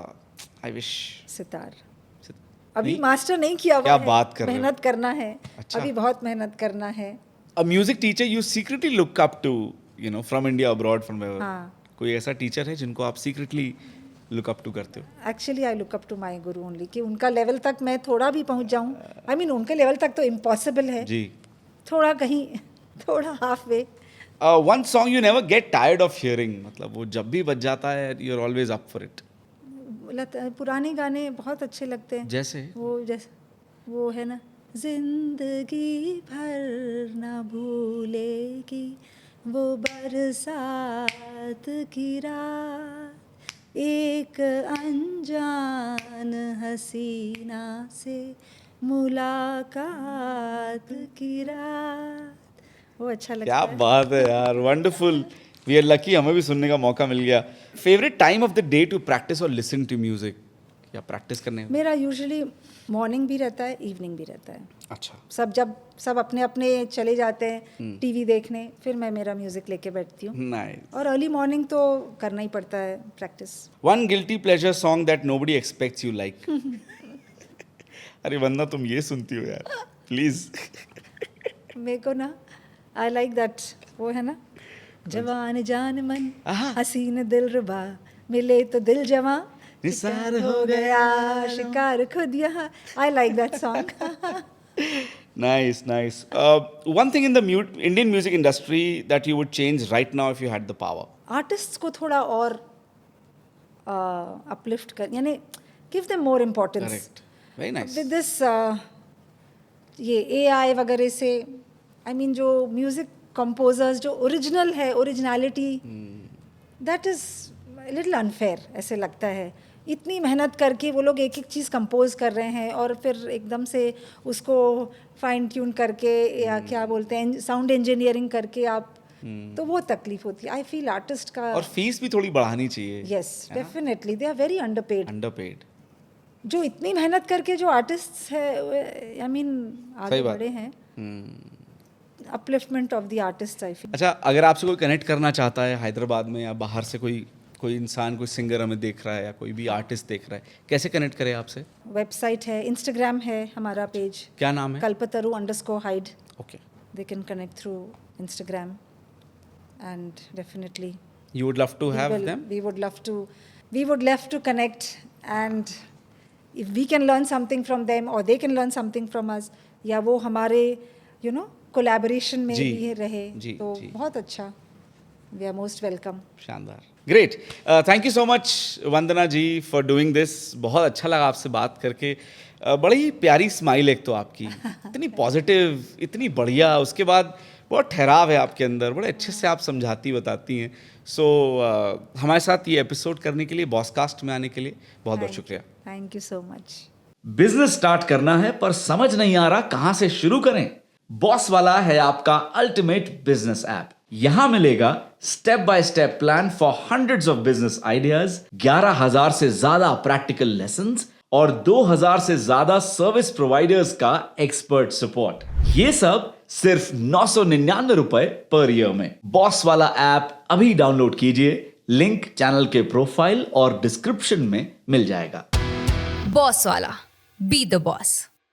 आई विश? सितार. अभी नहीं? मास्टर नहीं किया हुआ क्या है, बात कर रहे हो? मेहनत करना है. अच्छा. अभी बहुत मेहनत करना है. A music teacher you secretly look up to, you know, from India, abroad, from ever? हाँ. कोई ऐसा टीचर है जिनको आप सीक्रेटली लुक अप टू करते हो? Actually I look up to my guru only, कि उनका लेवल तक मैं थोड़ा भी पहुंच जाऊं. आई मीन उनके लेवल तक तो इम्पॉसिबल है, जी। थोड़ा कहीं, थोड़ा half way. One song you never get tired of hearing, मतलब वो जब भी बज जाता है you are always up for it? पुराने गाने बहुत अच्छे लगते हैं. जैसे? वो है ना, जिंदगी भर ना भूलेगी वो बरसात की रात, एक अनजान हसीना से मुलाकात की रात. वो अच्छा लगता क्या है. बात है यार, वंडरफुल. वी आर लकी, हमें भी सुनने का मौका मिल गया. Favourite time of the day to practice और लिसन टू म्यूजिक, या प्रैक्टिस करने में? मेरा यूजुअली मॉर्निंग भी रहता है, इवनिंग भी रहता है. अच्छा. सब अपने अपने चले जाते हैं टीवी देखने, फिर मैं मेरा म्यूजिक लेके बैठती हूँ. नाइस. और अर्ली मॉर्निंग तो करना ही पड़ता है practice. One guilty pleasure song that nobody aspects you like? अरे वंदना, तुम ये सुनती हो यार, प्लीज. मेरे को ना, आई लाइक दैट, वो है ना, जवान जान मन आहा. हसीन दिल रुबा, मिले तो दिल जवां निसार हो गया, शिकार खुद यहाँ. I like that song. Nice, nice. One thing in the Indian music industry that you would change right now if you had the power? Artists को थोड़ा और अपलिफ्ट कर, यानी give them more importance. Correct. Very nice. With this ये AI वगैरह से, I mean जो music composers जो ओरिजिनल है, originality, that is little unfair ऐसे लगता है. इतनी मेहनत करके वो लोग एक एक चीज़ कंपोज कर रहे हैं और फिर एकदम से उसको फाइन ट्यून करके, या क्या बोलते हैं, साउंड इंजीनियरिंग करके आप, तो वो तकलीफ होती है. आई फील आर्टिस्ट का. और फीस भी थोड़ी बढ़ानी चाहिए. Yes, definitely, they are very underpaid. Underpaid. जो इतनी मेहनत करके जो आर्टिस्ट है, आई मीन आगे सही बात. बढ़े हैं, upliftment of the artist I feel. अच्छा, अगर आपसे कोई कनेक्ट करना चाहता है हैदराबाद में या बाहर से कोई इंसान, कोई सिंगर हमें देख रहा है या कोई भी आर्टिस्ट देख रहा है, कैसे कनेक्ट करे आपसे? वेबसाइट है, इंस्टाग्राम है हमारा पेज, क्या नाम है? कल्पतरु_hide। Okay, They can connect through Instagram, and definitely you would love to have them? we would love to connect, and if we can learn something from them or they can learn something from us, या वो हमारे collaboration में जी, भी रहे, जी, तो जी। बहुत अच्छा, we are most welcome। शानदार, great. Thank you so much Vandana ji for doing this. बहुत अच्छा लगा आपसे बात करके। बड़ी ही प्यारी स्माइल एक तो आपकी, इतनी पॉजिटिव, इतनी बढ़िया, उसके बाद बहुत ठहराव है आपके अंदर, बड़े अच्छे से आप समझाती बताती हैं। सो हमारे साथ ये एपिसोड करने के लिए, बॉसकास्ट में आने के लिए बहुत बहुत शुक्रिया। Thank you so much. Business start करना है पर समझ नहीं आ रहा कहां से शुरू करें? बॉस वाला है आपका अल्टीमेट बिजनेस ऐप। यहां मिलेगा step by step plan for hundreds of business ideas, 11,000 से ज्यादा प्रैक्टिकल लेसन्स और 2,000 से ज्यादा सर्विस प्रोवाइडर्स का एक्सपर्ट सपोर्ट। ये सब सिर्फ 999 रुपए पर ईयर में। बॉस वाला ऐप अभी डाउनलोड कीजिए, लिंक चैनल के प्रोफाइल और डिस्क्रिप्शन में मिल जाएगा। Boss wala. Be the boss.